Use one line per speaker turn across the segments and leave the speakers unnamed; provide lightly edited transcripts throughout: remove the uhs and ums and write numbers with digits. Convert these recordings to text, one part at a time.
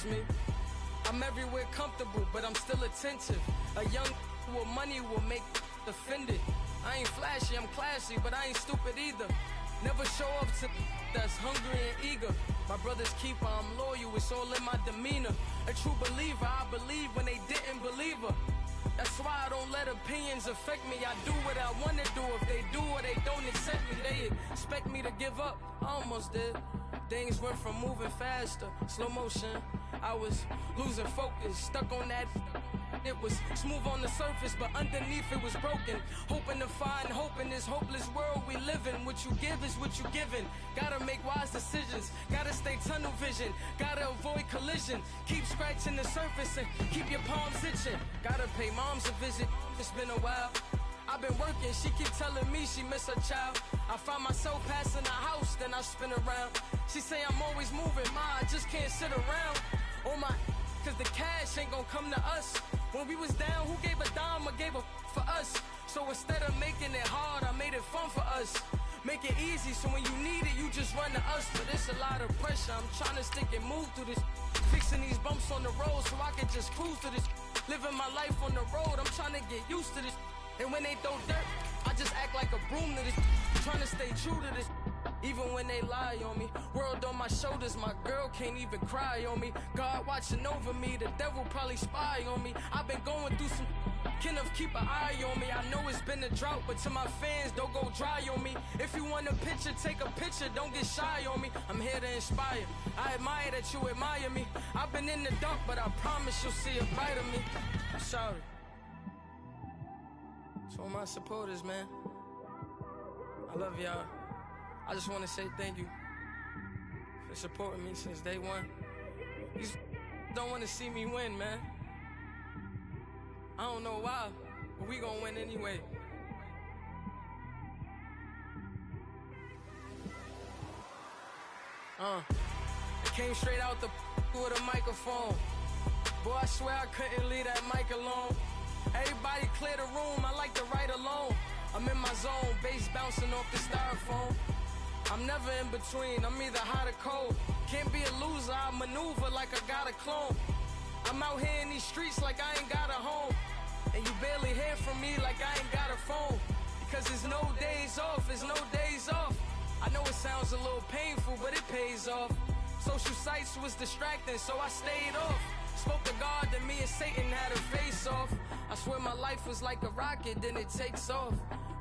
just me. I'm everywhere comfortable, but I'm still attentive. A young with money will make offended. I ain't flashy, I'm classy, but I ain't stupid either. Never show up to that's hungry and eager. My brother's keeper, I'm loyal, it's all in my demeanor. A true believer, I believe when they didn't believe her. That's why I don't let opinions affect me. I do what I want to do. If they do or they don't accept me, they expect me to give up. I almost did. Things went from moving faster, slow motion. I was losing focus, stuck on that. It was smooth on the surface, but underneath it was broken. Hoping to find hope in this hopeless world we live in. What you give is what you given. Gotta make wise decisions. Gotta stay tunnel vision. Gotta avoid collision. Keep scratching the surface and keep your palms itching. Gotta pay moms a visit. It's been a while. I've been working, she keep telling me she miss her child. I find myself passing the house, then I spin around. She say I'm always moving, ma, I just can't sit around. Oh my, cause the cash ain't gonna come to us. When we was down, who gave a dime or gave a for us? So instead of making it hard, I made it fun for us. Make it easy, so when you need it, you just run to us. But it's a lot of pressure, I'm trying to stick and move through this. Fixing these bumps on the road so I can just cruise to this. Living my life on the road, I'm trying to get used to this. And when they throw dirt, I just act like a broom to this. Trying to stay true to this. Even when they lie on me. World on my shoulders, my girl can't even cry on me. God watching over me, the devil probably spy on me. I've been going through some. Can of keep an eye on me. I know it's been a drought, but to my fans, don't go dry on me. If you want a picture, take a picture, don't get shy on me. I'm here to inspire. I admire that you admire me. I've been in the dark, but I promise you'll see a bright of me. I'm sorry. To all my supporters, man, I love y'all. I just want to say thank you for supporting me since day one. You don't want to see me win, man. I don't know why, but we gonna win anyway. It came straight out the with a microphone. Boy, I swear I couldn't leave that mic alone. Everybody clear the room, I like to write alone. I'm in my zone, bass bouncing off the styrofoam. I'm never in between, I'm either hot or cold. Can't be a loser, I maneuver like I got a clone. I'm out here in these streets like I ain't got a home. And you barely hear from me like I ain't got a phone. Because there's no days off, there's no days off. I know it sounds a little painful, but it pays off. Social sites was distracting, so I stayed off. Spoke to God that me and Satan had a face off. I swear my life was like a rocket, then it takes off.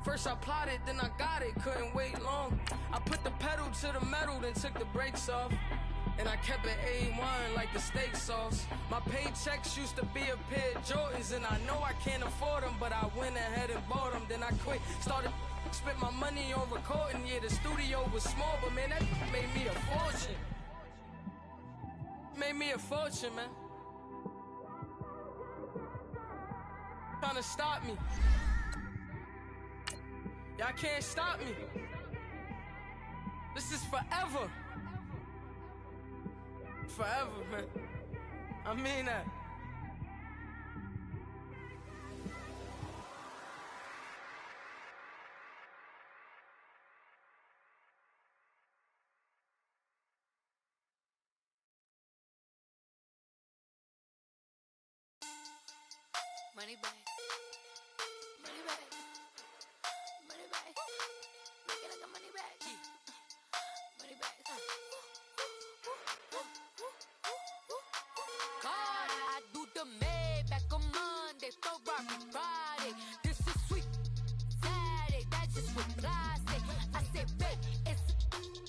First I plotted, then I got it, couldn't wait long. I put the pedal to the metal, then took the brakes off. And I kept it A1 like the steak sauce. My paychecks used to be a pair of Jordans, and I know I can't afford them, but I went ahead and bought them. Then I quit, started spent my money on recording. Yeah, the studio was small, but man, that made me a fortune. Made me a fortune, man. Trying to stop me. Y'all can't stop me. This is forever. Forever, man. I mean that.
Money back. Money back. Money back. Make it like a money back. Money back. God, I do the Maybach on Monday, Ferrari Friday. This is sweet Saturday, that's just what I say. I say, babe, it's,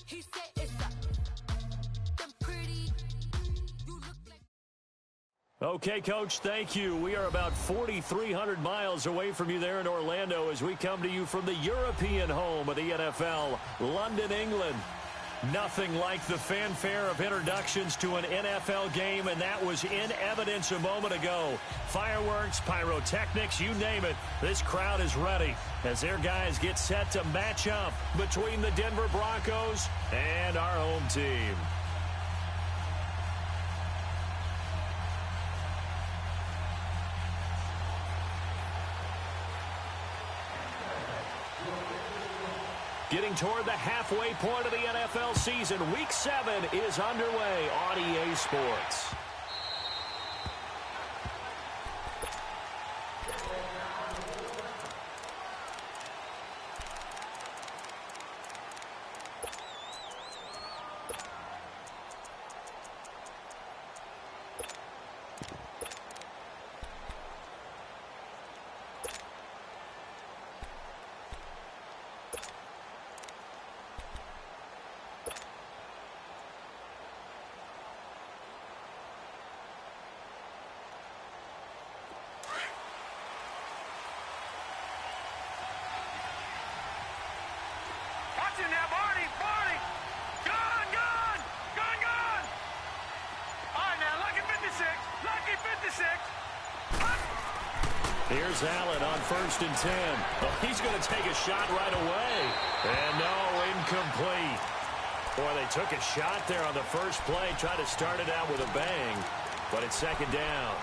he said it's a, them pretty, you look like.
Okay, Coach, thank you. We are about 4,300 miles away from you there in Orlando as we come to you from the European home of the NFL, London, England. Nothing like the fanfare of introductions to an NFL game, and that was in evidence a moment ago. Fireworks, pyrotechnics, you name it. This crowd is ready as their guys get set to match up between the Denver Broncos and our home team. Getting toward the halfway point of the NFL season. Week 7 is underway on EA Sports. Here's Allen on 1st and 10. Well, he's going to take a shot right away. And no, incomplete. Boy, they took a shot there on the first play, tried to start it out with a bang, but it's 2nd down.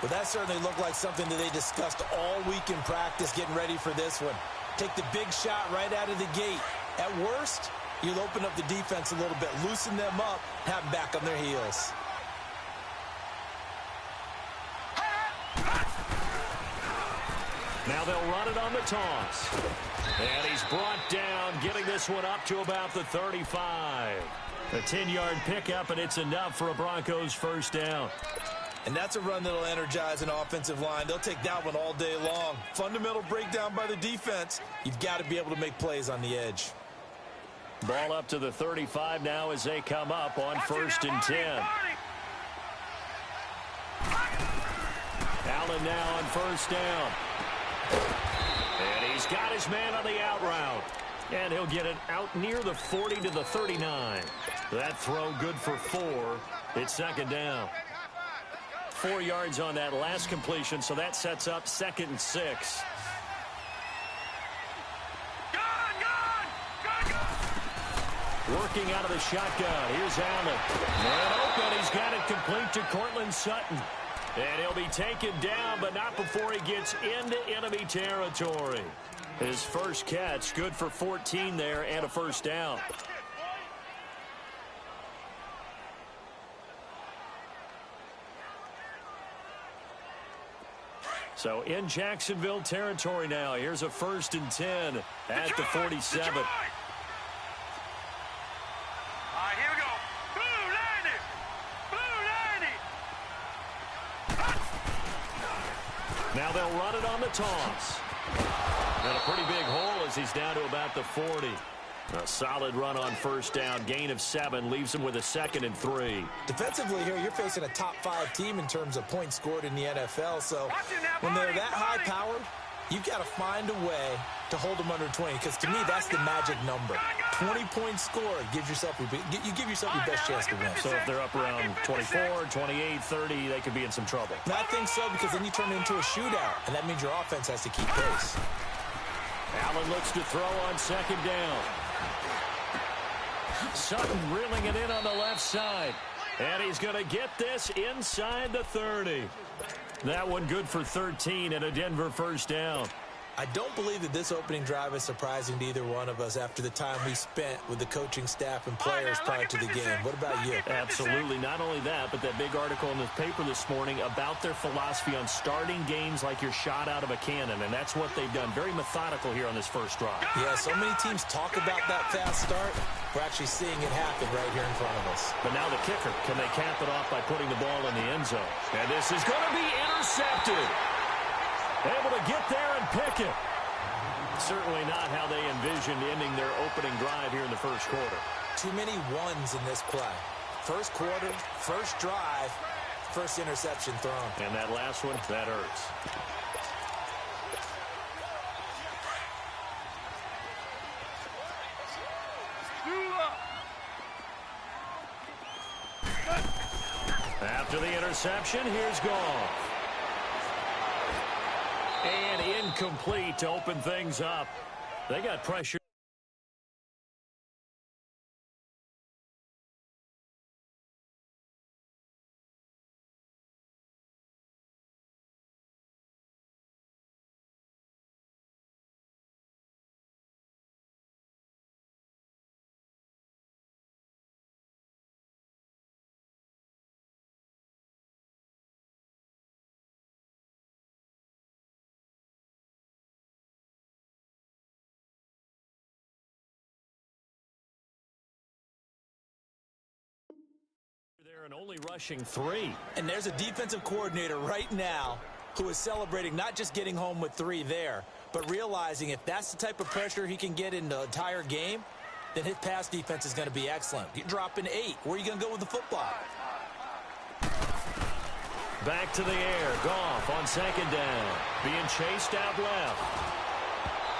Well, that certainly looked like something that they discussed all week in practice, getting ready for this one. Take the big shot right out of the gate. At worst, you'll open up the defense a little bit, loosen them up, have them back on their heels.
Now they'll run it on the toss. And he's brought down, getting this one up to about the 35. A 10-yard pickup, and it's enough for a Broncos 1st down.
And that's a run that'll energize an offensive line. They'll take that one all day long. Fundamental breakdown by the defense. You've got to be able to make plays on the edge.
Ball up to the 35 now as they come up on 1st and 10. Allen now on 1st down. And he's got his man on the out route. And he'll get it out near the 40 to the 39. That throw good for 4. It's 2nd down. 4 yards on that last completion, so that sets up 2nd and 6. Working out of the shotgun. Here's Allen. And open. He's got it complete to Cortland Sutton. And he'll be taken down, but not before he gets into enemy territory. His first catch, good for 14 there and a 1st down. So in Jacksonville territory now. Here's a 1st and 10 at the 47. Now they'll run it on the toss. And a pretty big hole as he's down to about the 40. A solid run on 1st down. Gain of 7 leaves him with a 2nd and 3.
Defensively here, you're facing a top 5 team in terms of points scored in the NFL. So when they're that high-powered, you've got to find a way to hold them under 20. Because to me, that's the magic number. 20 points scored gives yourself you give yourself your best chance to win.
So if they're up around 24, 28, 30, they could be in some trouble.
And I think so, because then you turn it into a shootout, and that means your offense has to keep pace.
Allen looks to throw on 2nd down. Sutton reeling it in on the left side. And he's going to get this inside the 30. That one good for 13 and a Denver 1st down.
I don't believe that this opening drive is surprising to either one of us after the time we spent with the coaching staff and players prior to the game. What about you?
Absolutely. Not only that, but that big article in the paper this morning about their philosophy on starting games like you're shot out of a cannon, and that's what they've done. Very methodical here on this first drive.
Yeah, so many teams talk about that fast start. We're actually seeing it happen right here in front of us.
But now the kicker, can they cap it off by putting the ball in the end zone? And this is going to be intercepted. Able to get there and pick it. Certainly not how they envisioned ending their opening drive here in the first quarter.
Too many ones in this play. First quarter, first drive, first interception thrown.
And that last one, that hurts. After the interception, here's Goff. And incomplete to open things up. They got pressure. There and only rushing 3.
And there's a defensive coordinator right now who is celebrating not just getting home with 3 there, but realizing if that's the type of pressure he can get in the entire game, then his pass defense is going to be excellent. You're dropping 8. Where are you going to go with the football?
Back to the air. Goff on 2nd down. Being chased out left.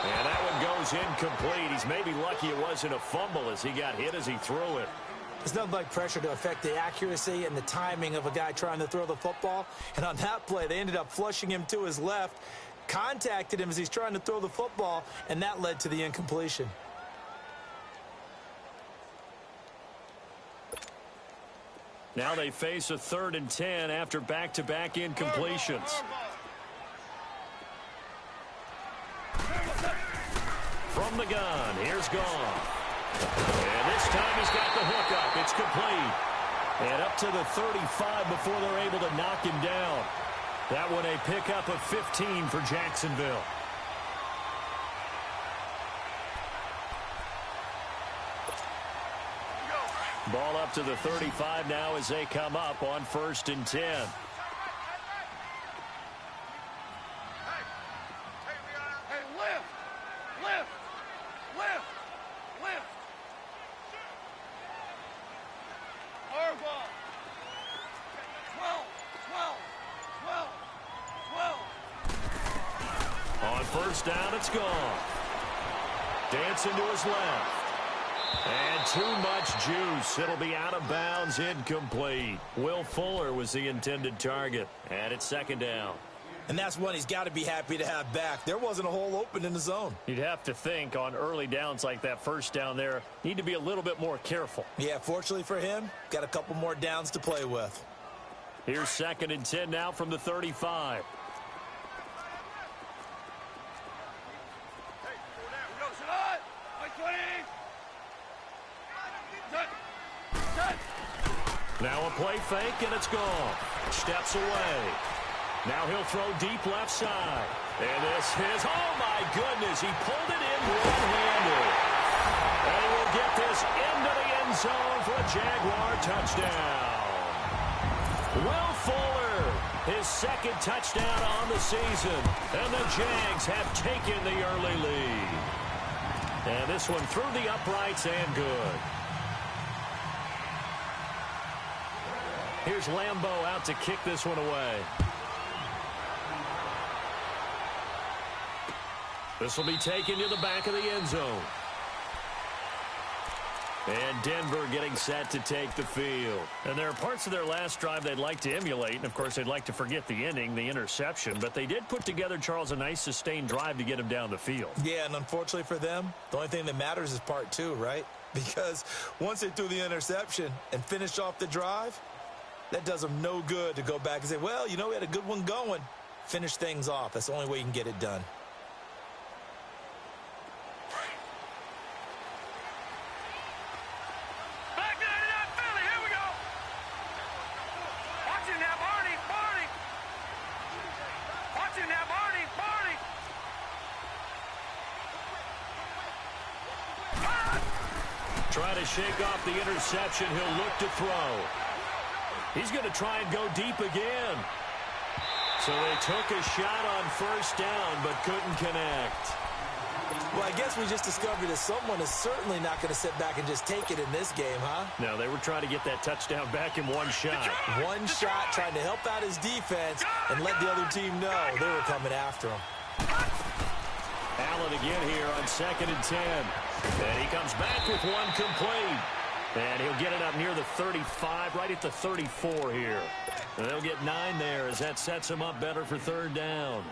And that one goes incomplete. He's maybe lucky it wasn't a fumble as he got hit as he threw it.
There's nothing like pressure to affect the accuracy and the timing of a guy trying to throw the football. And on that play, they ended up flushing him to his left, contacted him as he's trying to throw the football, and that led to the incompletion.
Now they face a 3rd and 10 after back-to-back incompletions. From the gun, here's Goff. And this time he's got the hook up. It's complete. And up to the 35 before they're able to knock him down. That one a pickup of 15 for Jacksonville. Ball up to the 35 now as they come up on 1st and 10. On 1st down, it's gone. Dancing to his left. And too much juice. It'll be out of bounds, incomplete. Will Fuller was the intended target. And it's 2nd down.
And that's one he's got to be happy to have back. There wasn't a hole open in the zone.
You'd have to think on early downs like that 1st down there, need to be a little bit more careful.
Yeah, fortunately for him, got a couple more downs to play with.
Here's 2nd and 10 now from the 35. Now a play fake, and it's gone. Steps away. Now he'll throw deep left side. And this is, oh my goodness, he pulled it in one-handed. And he will get this into the end zone for a Jaguar touchdown. Will Fuller, his 2nd touchdown on the season. And the Jags have taken the early lead. And this one through the uprights and good. Here's Lambeau out to kick this one away. This will be taken to the back of the end zone. And Denver getting set to take the field. And there are parts of their last drive they'd like to emulate. And, of course, they'd like to forget the ending, the interception. But they did put together, Charles, a nice sustained drive to get him down the field.
Yeah, and unfortunately for them, the only thing that matters is part 2, right? Because once they threw the interception and finished off the drive, that does them no good to go back and say, well, you know, we had a good one going. Finish things off. That's the only way you can get it done.
Try to shake off the interception. He'll look to throw. He's going to try and go deep again. So they took a shot on 1st down, but couldn't connect.
Well, I guess we just discovered that someone is certainly not going to sit back and just take it in this game, huh?
No, they were trying to get that touchdown back in one shot.
One shot, trying to help out his defense and let the other team know they were coming after him.
Allen again here on 2nd and 10. And he comes back with one complete. And he'll get it up near the 35, right at the 34 here. And they'll get 9 there as that sets him up better for 3rd down.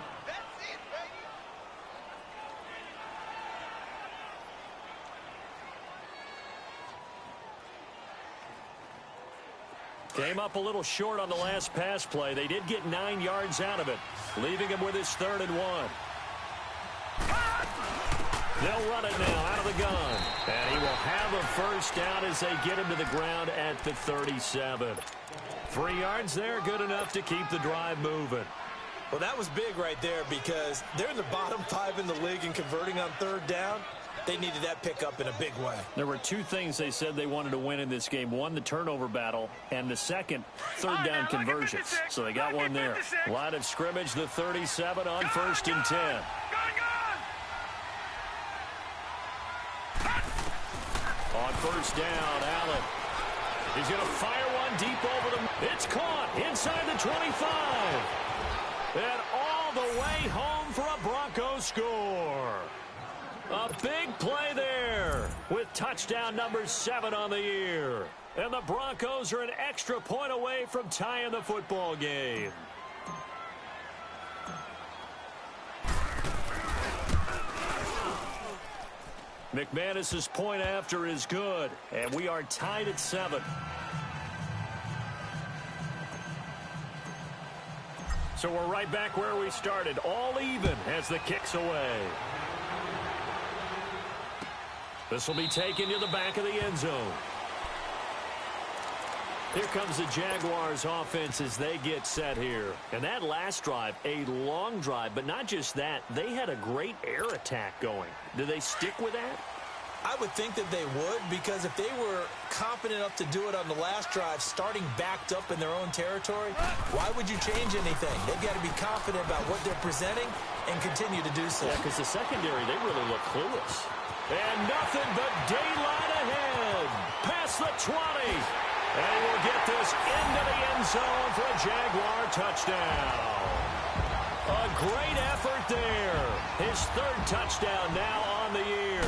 Came up a little short on the last pass play. They did get 9 yards out of it, leaving him with his 3rd and 1. They'll run it now out of the gun. And he will have a 1st down as they get him to the ground at the 37. 3 yards there, good enough to keep the drive moving.
Well, that was big right there because they're in the bottom 5 in the league in converting on 3rd down. They needed that pickup in a big way.
There were 2 things they said they wanted to win in this game. One, the turnover battle, and the second, 3rd down conversions. So they got one there. Line of scrimmage, the 37 on 1st and 10. On 1st down, Allen. He's going to fire one deep over them. It's caught inside the 25. And all the way home for a Broncos score. A big play there with touchdown number 7 on the year. And the Broncos are an extra point away from tying the football game. McManus's point after is good, and we are tied at 7. So we're right back where we started, all even as the kick's away. This will be taken to the back of the end zone. Here comes the Jaguars offense as they get set here. And that last drive, a long drive, but not just that, they had a great air attack going. Do they stick with that?
I would think that they would, because if they were confident enough to do it on the last drive, starting backed up in their own territory, why would you change anything? They've got to be confident about what they're presenting and continue to do so.
Yeah, because the secondary, they really look clueless. And nothing but daylight ahead. Past the 20. And he will get this into the end zone for a Jaguar touchdown. A great effort there. His 3rd touchdown now on the year.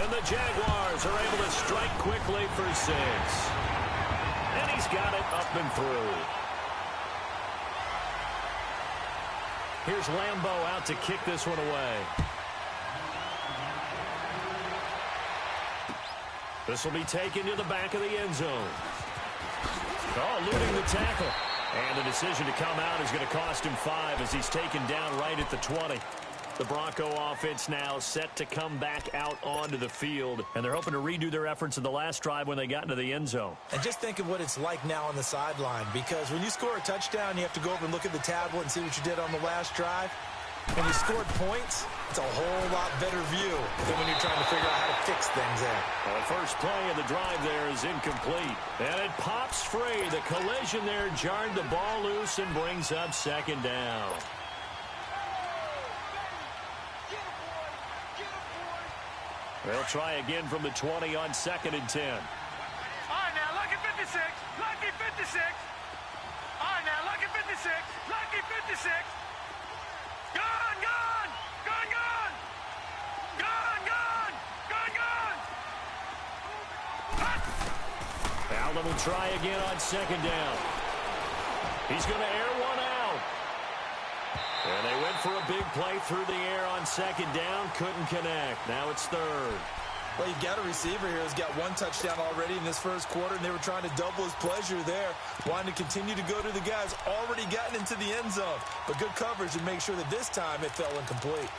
And the Jaguars are able to strike quickly for 6. And he's got it up and through. Here's Lambeau out to kick this one away. This will be taken to the back of the end zone. Oh, eluding the tackle. And the decision to come out is going to cost him 5 as he's taken down right at the 20. The Bronco offense now set to come back out onto the field. And they're hoping to redo their efforts in the last drive when they got into the end zone.
And just think of what it's like now on the sideline, because when you score a touchdown, you have to go over and look at the tablet and see what you did on the last drive. When you scored points, it's a whole lot better view than when you're trying to figure out how to fix things there.
Well, the first play of the drive there is incomplete. And it pops free. The collision there jarred the ball loose and brings up 2nd down. They'll try again from the 20 on 2nd and 10.
All right, now, lucky 56. Lucky 56. All right, now, lucky 56. Lucky 56. Gone, gone. Gone, gone. Gone, gone. Gone, gone.
Allen will try again on 2nd down. He's going to air one out. And they went for a big play through the air on 2nd down. Couldn't connect. Now it's 3rd.
Well, you've got a receiver here who's got 1 touchdown already in this first quarter, and they were trying to double his pleasure there, wanting to continue to go to the guys already gotten into the end zone. But good coverage to make sure that this time it fell incomplete.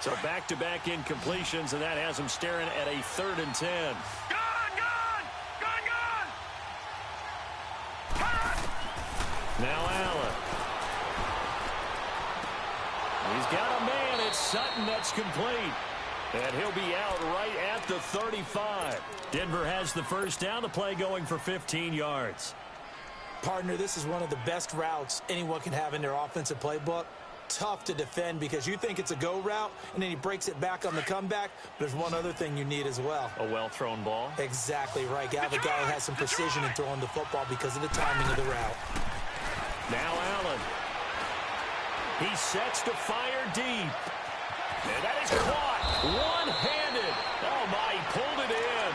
So back-to-back incompletions, and that has him staring at a 3rd and 10.
Gone, gone. Gone, gone.
Now Allen. He's got a man. It's Sutton that's complete. And he'll be out right at the 35. Denver has the first down. The play going for 15 yards.
Partner, this is one of the best routes anyone can have in their offensive playbook. Tough to defend because you think it's a go route, and then he breaks it back on the comeback. But there's one other thing you need as well.
A well-thrown ball.
Exactly right. You have a guy who has some precision in throwing the football because of the timing of the route.
Now Allen. He sets to fire deep. And that is caught. One-handed. Oh, my. He pulled it in.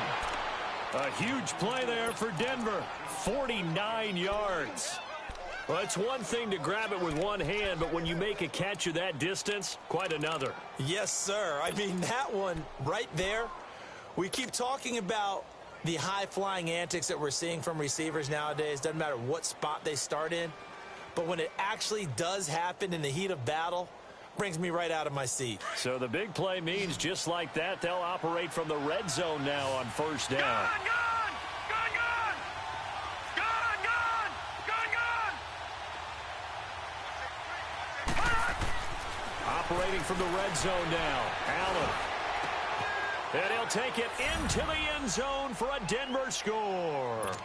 A huge play there for Denver. 49 yards. Well, it's one thing to grab it with one hand, but when you make a catch of that distance, quite another.
Yes, sir. I mean, that one right there, we keep talking about the high-flying antics that we're seeing from receivers nowadays. Doesn't matter what spot they start in. But when it actually does happen in the heat of battle, brings me right out of my seat.
So the big play means just like that, they'll operate from the red zone now on 1st down.
Gone, gone. Gone, gone. Gone, gone. Gone.
Operating from the red zone now. Allen. And he'll take it into the end zone for a Denver score.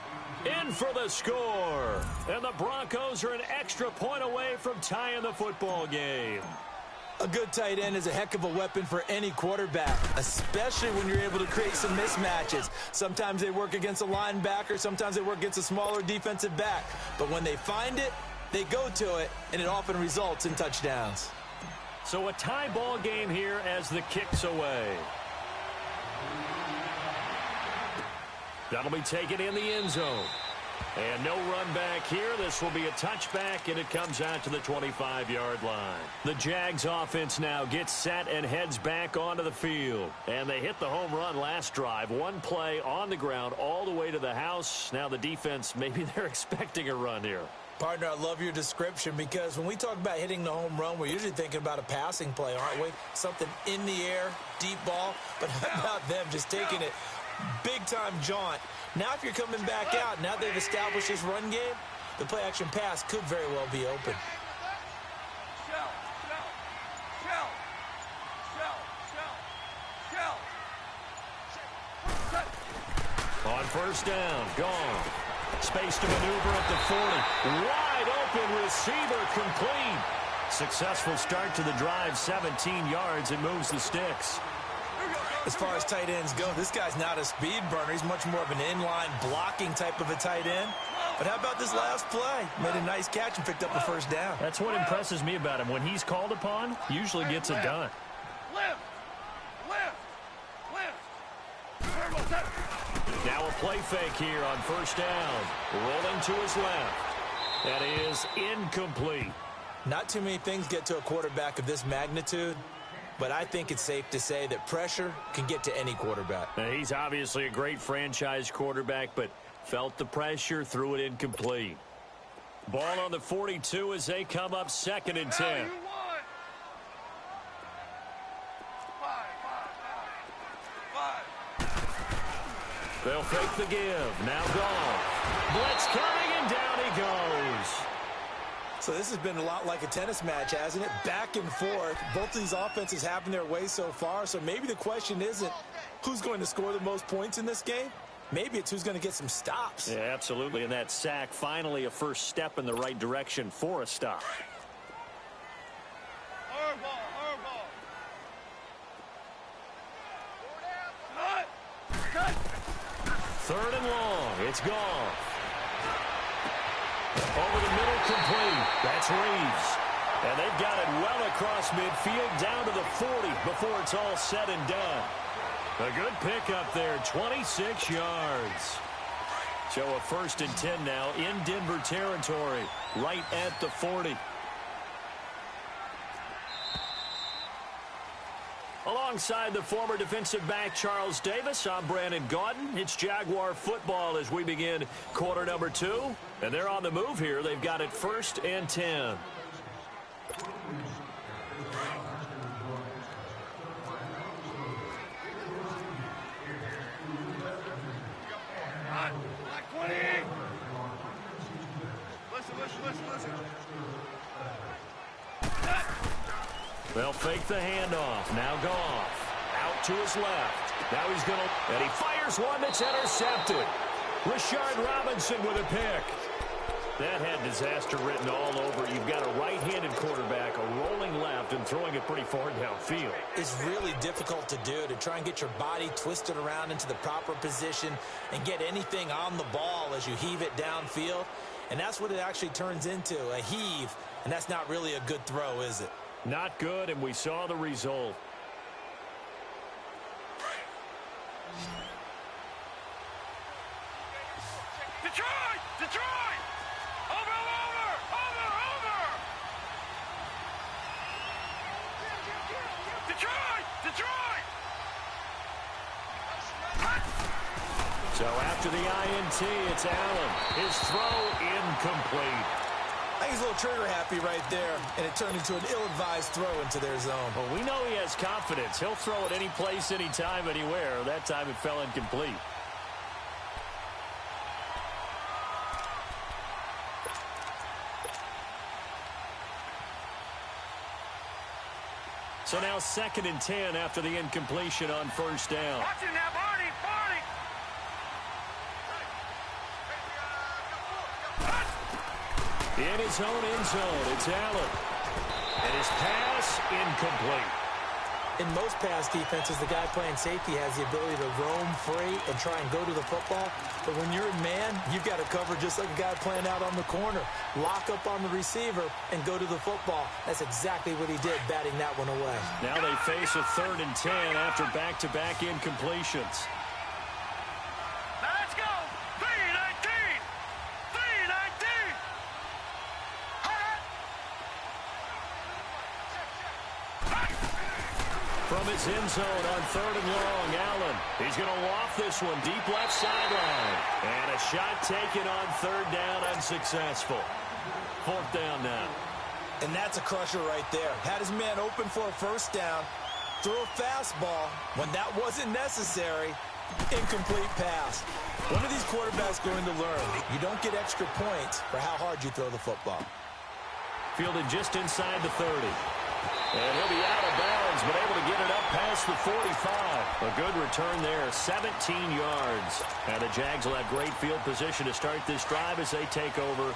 In for the score. And the Broncos are an extra point away from tying the football game.
A good tight end is a heck of a weapon for any quarterback, especially when you're able to create some mismatches. Sometimes they work against a linebacker, sometimes they work against a smaller defensive back. But when they find it, they go to it, and it often results in touchdowns.
So a tie ball game here as the kick's away. That'll be taken in the end zone. And no run back here. This will be a touchback, and it comes out to the 25-yard line. The Jags offense now gets set and heads back onto the field. And they hit the home run last drive. One play on the ground all the way to the house. Now the defense, maybe they're expecting a run here.
Partner, I love your description because when we talk about hitting the home run, we're usually thinking about a passing play, aren't we? Something in the air, deep ball. But how about them just taking it big-time jaunt? Now if you're coming back out, now they've established this run game, the play-action pass could very well be open.
On first down, gone. Space to maneuver at the 40. Wide open receiver complete. Successful start to the drive, 17 yards, and moves the sticks.
As far as tight ends go, this guy's not a speed burner. He's much more of an inline blocking type of a tight end. But how about this last play? Made a nice catch and picked up a first down.
That's what impresses me about him. When he's called upon, usually gets it done. Now a play fake here on first down. Rolling to his left. That is incomplete.
Not too many things get to a quarterback of this magnitude, but I think it's safe to say that pressure can get to any quarterback.
Now, he's obviously a great franchise quarterback, but felt the pressure, threw it incomplete. Ball on the 42 as they come up 2nd and 10. They'll fake the give. Now gone. Blitz coming, and down he goes.
So this has been a lot like a tennis match, hasn't it? Back and forth. Both of these offenses having their way so far. So maybe the question isn't who's going to score the most points in this game. Maybe it's who's going to get some stops.
Yeah, absolutely. And that sack, finally a first step in the right direction for a stop. Third and long. It's gone. Over the middle, complete. That's Reeves. And they've got it well across midfield, down to the 40 before it's all said and done. A good pickup there, 26 yards. So a 1st and 10 now in Denver territory, right at the 40. Alongside the former defensive back Charles Davis, I'm Brandon Gaudin. It's Jaguar football as we begin quarter number 2. And they're on the move here. They've got it 1st and 10. They'll fake the handoff. Now Goff. Out to his left. Now he's going to... And he fires one that's intercepted. Rashard Robinson with a pick. That had disaster written all over. You've got a right-handed quarterback, a rolling left, and throwing it pretty far downfield.
It's really difficult to do, to try and get your body twisted around into the proper position and get anything on the ball as you heave it downfield. And that's what it actually turns into, a heave. And that's not really a good throw, is it?
Not good, and we saw the result.
Detroit! Detroit! Over! Detroit! Detroit!
So after the INT, it's Allen. His throw incomplete.
I think he's a little trigger happy right there, and it turned into an ill-advised throw into their zone.
Well, we know he has confidence. He'll throw it any place, anytime, anywhere. That time it fell incomplete. So now 2nd and 10 after the incompletion on first down.
Watch it now, Barney!
In his own end zone, it's Allen. And And his pass incomplete.
In most pass defenses, the guy playing safety has the ability to roam free and try and go to the football. But when you're in man, you've got to cover just like a guy playing out on the corner. Lock up on the receiver and go to the football. That's exactly what he did, batting that one away.
Now they face a 3rd and 10 after back-to-back incompletions.
Now let's go. 3-19. 3-19.
From his end zone on 3rd and long, Allen. He's going to loft this one deep left sideline. And a shot taken on 3rd down, unsuccessful. 4th down now.
And that's a crusher right there. Had his man open for a 1st down. Threw a fastball when that wasn't necessary. Incomplete pass. One of these quarterbacks going to learn. You don't get extra points for how hard you throw the football.
Fielded just inside the 30. And he'll be out of bounds, but able to get it up past the 45. A good return there, 17 yards. And the Jags will have great field position to start this drive as they take over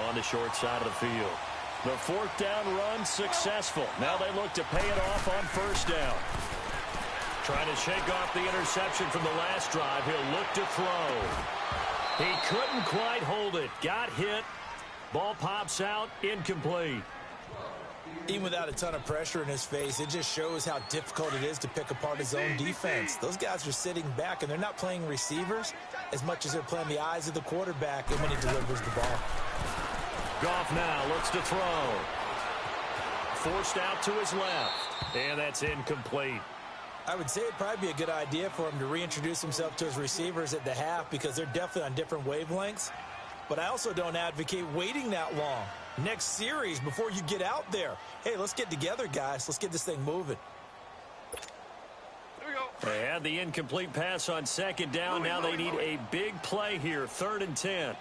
on the short side of the field. The 4th down run successful. Now they look to pay it off on 1st down. Trying to shake off the interception from the last drive. He'll look to throw. He couldn't quite hold it. Got hit. Ball pops out. Incomplete.
Even without a ton of pressure in his face, it just shows how difficult it is to pick apart his own defense. Those guys are sitting back, and they're not playing receivers as much as they're playing the eyes of the quarterback and when he delivers the ball.
Goff now looks to throw. Forced out to his left, and that's incomplete.
I would say it'd probably be a good idea for him to reintroduce himself to his receivers at the half because they're definitely on different wavelengths. But I also don't advocate waiting that long. Next series before you get out there. Hey, let's get together, guys. Let's get this thing moving.
Here we go.
They had the incomplete pass on 2nd down. Now they need a big play here, 3rd and 10.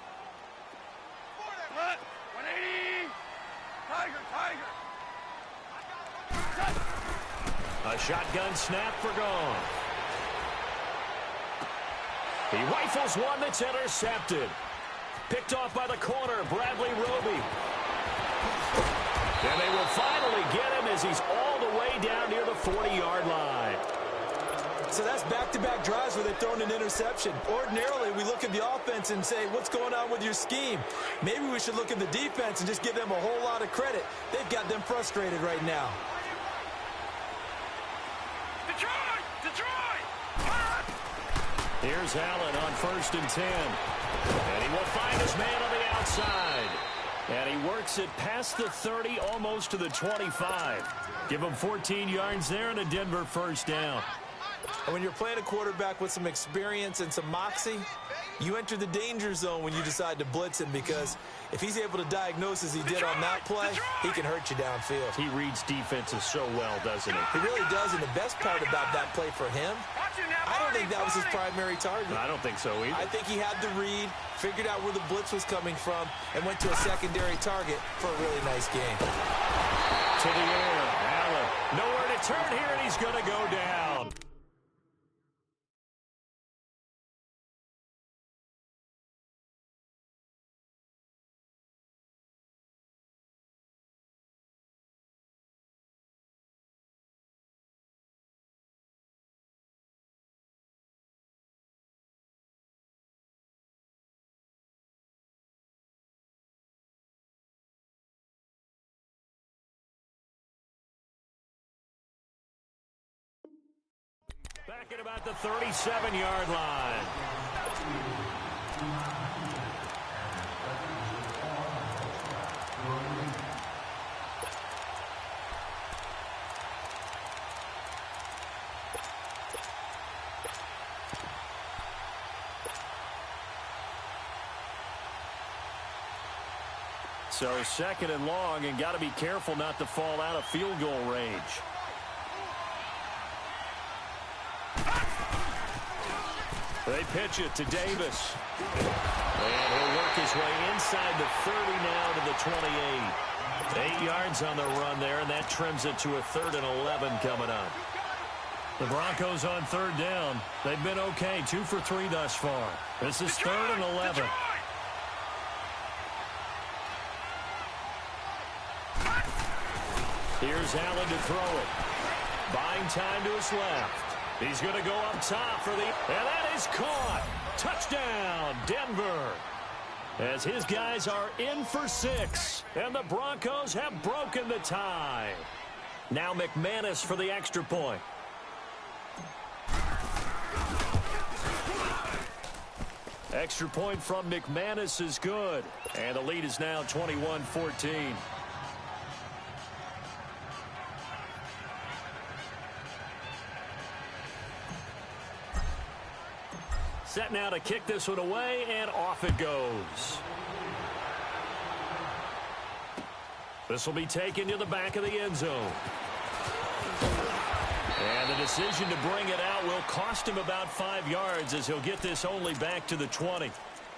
What? 180. Tiger.
A shotgun snap for Goff. He rifles one that's intercepted. Picked off by the corner, Bradley Roby. And they will finally get him as he's all the way down near the 40-yard line.
So that's back-to-back drives where they've thrown an interception. Ordinarily, we look at the offense and say, what's going on with your scheme? Maybe we should look at the defense and just give them a whole lot of credit. They've got them frustrated right now.
Detroit!
Here's Allen on 1st and 10. And he will find his man on the outside. And he works it past the 30, almost to the 25. Give him 14 yards there and a Denver 1st down.
And when you're playing a quarterback with some experience and some moxie, you enter the danger zone when you decide to blitz him because if he's able to diagnose as he did on that play, he can hurt you downfield.
He reads defenses so well, doesn't he?
He really does, and the best part about that play for him, I don't think that was his primary target.
I don't think so either.
I think he had the read, figured out where the blitz was coming from, and went to a secondary target for a really nice game.
To the air, Allen. Nowhere to turn here, and he's going to go down. Back at about the 37-yard line. So 2nd and long, and got to be careful not to fall out of field goal range. They pitch it to Davis. And he'll work his way inside the 30 now to the 28. 8 yards on the run there, and that trims it to a 3rd and 11 coming up. The Broncos on 3rd down. They've been okay, 2 for 3 thus far. This is 3rd and 11. Here's Allen to throw it. Buying time to his left. He's going to go up top for the... And that is caught. Touchdown, Denver. As his guys are in for 6. And the Broncos have broken the tie. Now McManus for the extra point. Extra point from McManus is good. And the lead is now 21-14. Set now to kick this one away, and off it goes. This will be taken to the back of the end zone. And the decision to bring it out will cost him about 5 yards as he'll get this only back to the 20.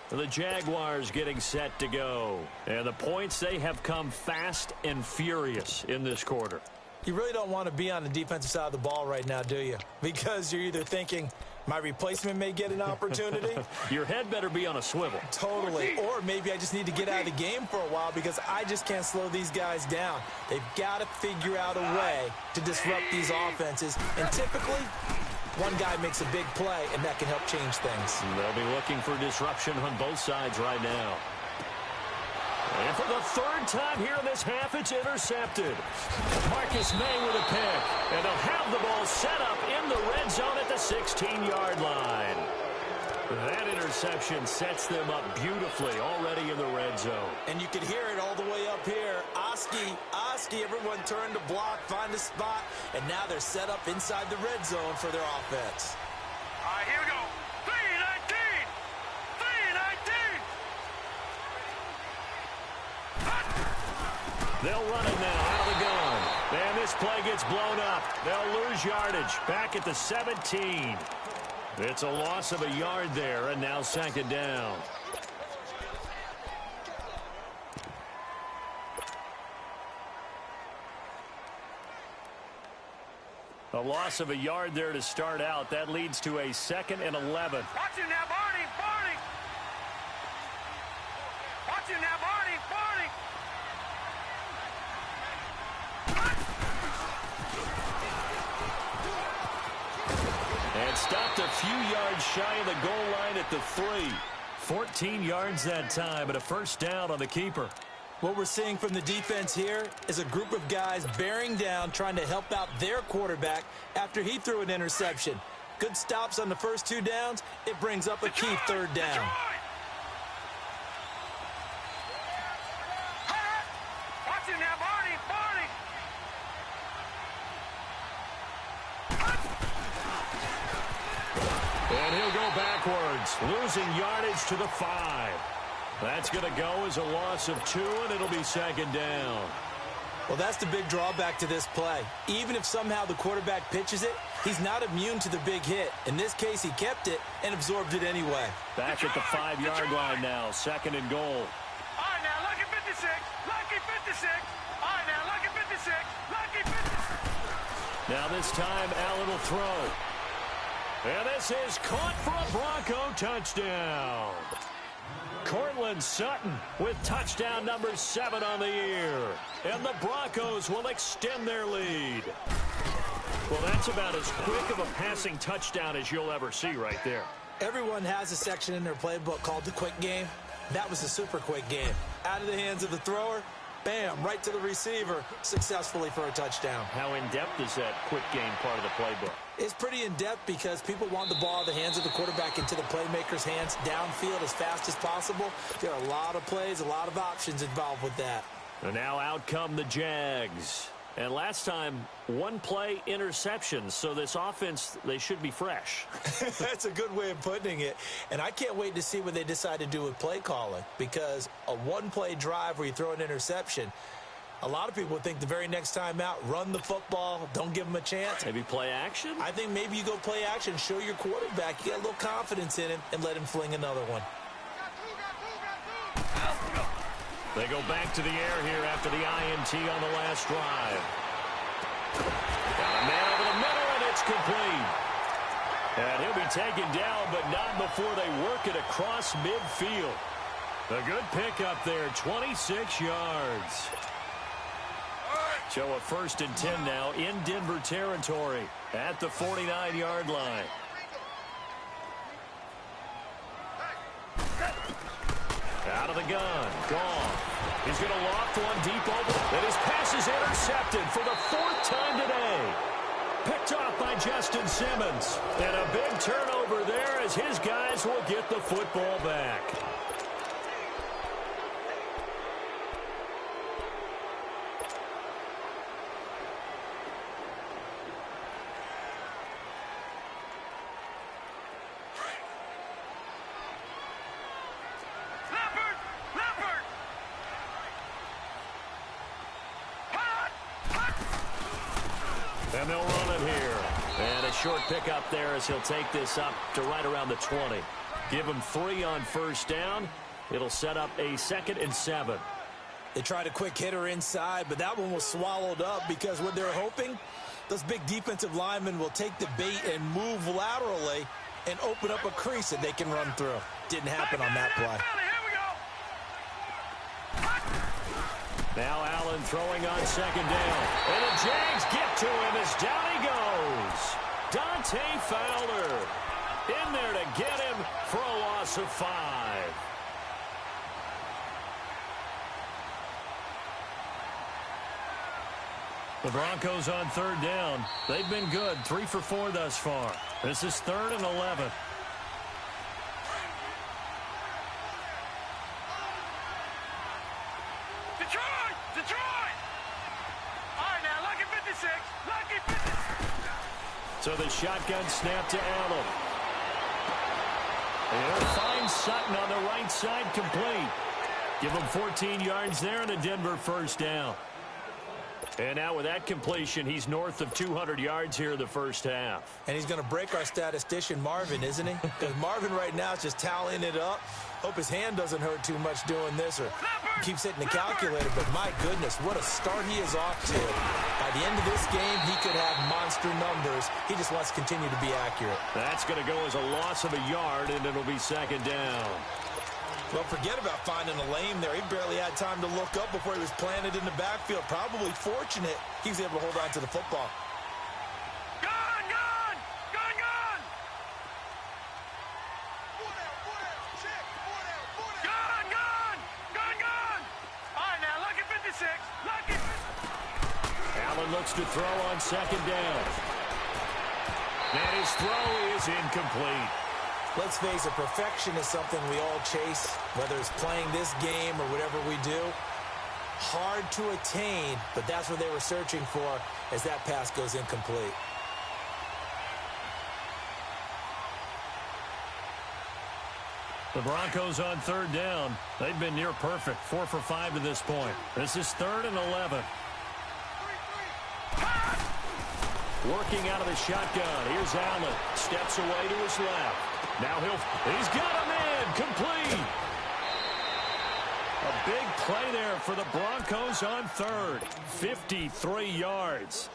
The Jaguars getting set to go. And the points, they have come fast and furious in this quarter.
You really don't want to be on the defensive side of the ball right now, do you? Because you're either thinking, my replacement may get an opportunity.
Your head better be on a swivel.
Totally. Or maybe I just need to get out of the game for a while because I just can't slow these guys down. They've got to figure out a way to disrupt these offenses. And typically, one guy makes a big play, and that can help change things.
They'll be looking for disruption on both sides right now. And for the 3rd time here in this half, it's intercepted. Marcus May with a pick. And they'll have the ball set up in the red zone at the 16-yard line. That interception sets them up beautifully already in the red zone.
And you can hear it all the way up here. Oski, everyone turned to block, find a spot, and now they're set up inside the red zone for their offense.
All right, here we go. 3-19. 3-19.
They'll run it now out of the gun. And this play gets blown up. They'll lose yardage back at the 17. It's a loss of a yard there, and now 2nd down. A loss of a yard there to start out. That leads to a 2nd and 11.
Watch him now, Barney. Barney. Watch him now, Barney. Barney.
And stopped a few yards shy of the goal line at the 3. 14 yards that time, and a 1st down on the keeper.
What we're seeing from the defense here is a group of guys bearing down, trying to help out their quarterback after he threw an interception. Good stops on the first 2 downs. It brings up a key 3rd down.
Watch him now, Barney. Barney.
And he'll go backwards, losing yardage to the 5. That's going to go as a loss of 2, and it'll be 2nd down.
Well, that's the big drawback to this play. Even if somehow the quarterback pitches it, he's not immune to the big hit. In this case, he kept it and absorbed it anyway.
Back at the 5-yard line now, 2nd and goal.
All right, now, lucky 56. Lucky 56. All right, now, lucky 56. Lucky 56.
Now this time, Allen will throw. And this is caught for a Bronco touchdown. Cortland Sutton with touchdown number 7 on the year. And the Broncos will extend their lead. Well, that's about as quick of a passing touchdown as you'll ever see right there.
Everyone has a section in their playbook called the quick game. That was a super quick game. Out of the hands of the thrower, bam, right to the receiver, successfully for a touchdown.
How in-depth is that quick game part of the playbook?
It's pretty in-depth because people want the ball out of the hands of the quarterback into the playmaker's hands downfield as fast as possible. There are a lot of plays, a lot of options involved with that.
And now out come the Jags. And last time, 1 play interception. So this offense, they should be fresh.
That's a good way of putting it. And I can't wait to see what they decide to do with play calling, because a 1-play drive where you throw an interception, a lot of people would think the very next time out, run the football, don't give them a chance.
Maybe play action?
I think maybe you go play action, show your quarterback, you get a little confidence in him, and let him fling another one.
They go back to the air here after the INT on the last drive. Got a man over the middle, and it's complete. And he'll be taken down, but not before they work it across midfield. A good pickup there, 26 yards. So a 1st and 10 now in Denver territory at the 49-yard line. Out of the gun. Gone. He's going to loft one deep over. And his pass is intercepted for the 4th time today. Picked off by Justin Simmons. And a big turnover there as his guys will get the football back. And they'll run it here. And a short pickup there as he'll take this up to right around the 20. Give him 3 on 1st down. It'll set up a 2nd and 7.
They tried a quick hitter inside, but that one was swallowed up because what they're hoping, those big defensive linemen will take the bait and move laterally and open up a crease that they can run through. Didn't happen on that play.
Now Allen throwing on 2nd down. And the Jags get to him as down he goes. Dante Fowler in there to get him for a loss of 5. The Broncos on 3rd down. They've been good. 3 for 4 thus far. This is 3rd and 11. So the shotgun snap to Allen. And he'll find Sutton on the right side, complete. Give him 14 yards there and a Denver 1st down. And now with that completion, he's north of 200 yards here in the 1st half.
And he's going to break our statistician Marvin, isn't he? Because Marvin right now is just tallying it up. Hope his hand doesn't hurt too much doing this or keeps hitting the calculator. But my goodness, what a start he is off to. By the end of this game, he could have monster numbers. He just wants to continue to be accurate.
That's going to go as a loss of a yard, and it'll be 2nd down.
Well, forget about finding a lane there. He barely had time to look up before he was planted in the backfield. Probably fortunate he was able to hold on to the football.
Gone! All right, now, lucky 56. Lucky.
Allen looks to throw on 2nd down. And his throw is incomplete.
Let's face it, perfection is something we all chase, whether it's playing this game or whatever we do. Hard to attain, but that's what they were searching for as that pass goes incomplete.
The Broncos on 3rd down. They've been near perfect, 4 for 5 to this point. This is 3rd and 11. Working out of the shotgun. Here's Allen. Steps away to his left. Now he's got him in. Complete. A big play there for the Broncos on 3rd. 53 yards.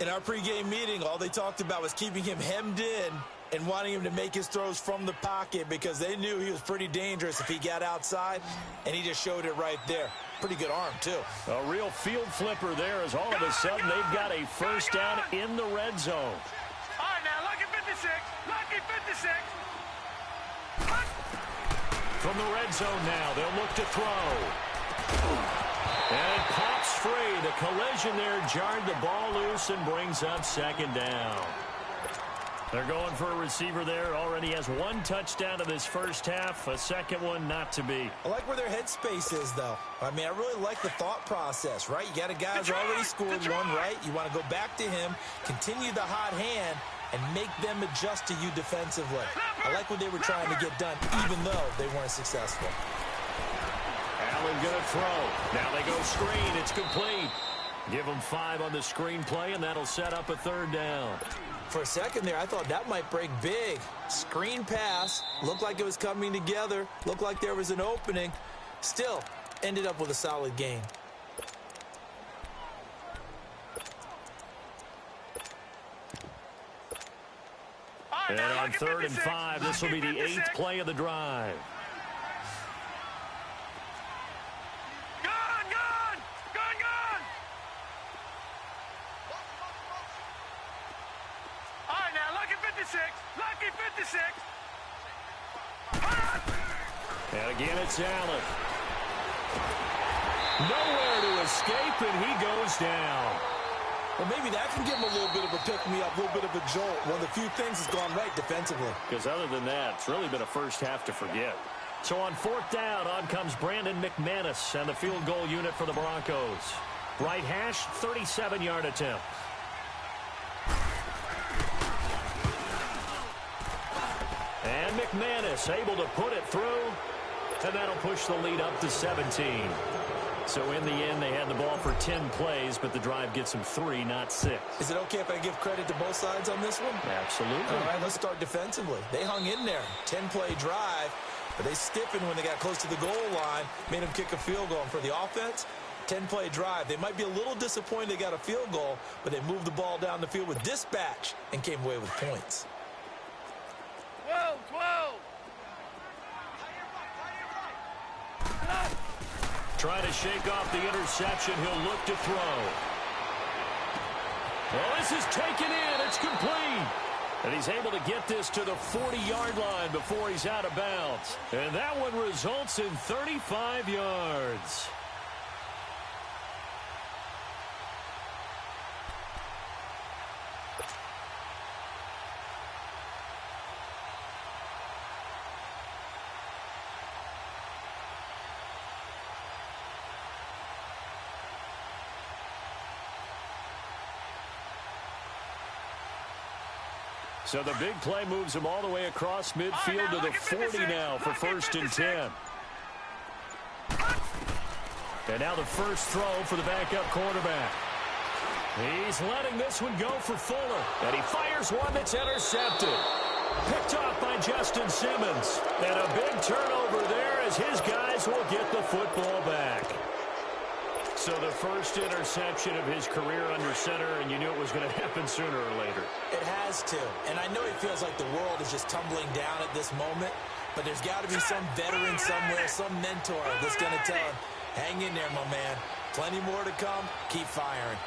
In our pregame meeting, all they talked about was keeping him hemmed in and wanting him to make his throws from the pocket because they knew he was pretty dangerous if he got outside, and he just showed it right there. Pretty good arm, too.
A real field flipper there as all of a sudden they've got a 1st down in the red zone.
All right, now, lucky 56. Lucky 56.
From the red zone now, they'll look to throw. And it pops free. The collision there jarred the ball loose and brings up 2nd down. They're going for a receiver there. Already has 1 touchdown in this 1st half. A 2nd one not to be.
I like where their headspace is, though. I mean, I really like the thought process, right? You got a guy who's already scored one, right? You want to go back to him, continue the hot hand, and make them adjust to you defensively. I like what they were trying to get done, even though they weren't successful.
Allen going to throw. Now they go screen. It's complete. Give them 5 on the screen play, and that'll set up a 3rd down.
For a second there, I thought that might break big. Screen pass. Looked like it was coming together. Looked like there was an opening. Still, ended up with a solid gain.
And on 3rd and 5, this will be the 8th play of the drive.
56. Lucky 56.
And again, it's Allen. Nowhere to escape, and he goes down.
Well, maybe that can give him a little bit of a pick-me-up, a little bit of a jolt. One of the few things that's gone right defensively.
Because other than that, it's really been a first half to forget. So on fourth down, on comes Brandon McManus and the field goal unit for the Broncos. Right hash, 37-yard attempt. And McManus able to put it through, and that'll push the lead up to 17. So in the end, they had the ball for 10 plays, but the drive gets them 3, not 6.
Is it okay if I give credit to both sides on this one?
Absolutely.
All right, let's start defensively. They hung in there. 10-play drive, but they stiffened when they got close to the goal line, made them kick a field goal. And for the offense, 10-play drive. They might be a little disappointed they got a field goal, but they moved the ball down the field with dispatch and came away with points.
12, 12.
Trying to shake off the interception. He'll look to throw. Well, this is taken in. It's complete. And he's able to get this to the 40-yard line before he's out of bounds. And that one results in 35 yards. So the big play moves him all the way across midfield to the 40 now for 1st and 10. And now the first throw for the backup quarterback. He's letting this one go for Fuller. And he fires one that's intercepted. Picked off by Justin Simmons. And a big turnover there as his guys will get the football back. So the first interception of his career under center, and you knew it was going to happen sooner or later.
It has to. And I know it feels like the world is just tumbling down at this moment, but there's got to be some veteran somewhere, some mentor that's going to tell him, hang in there, my man. Plenty more to come. Keep firing.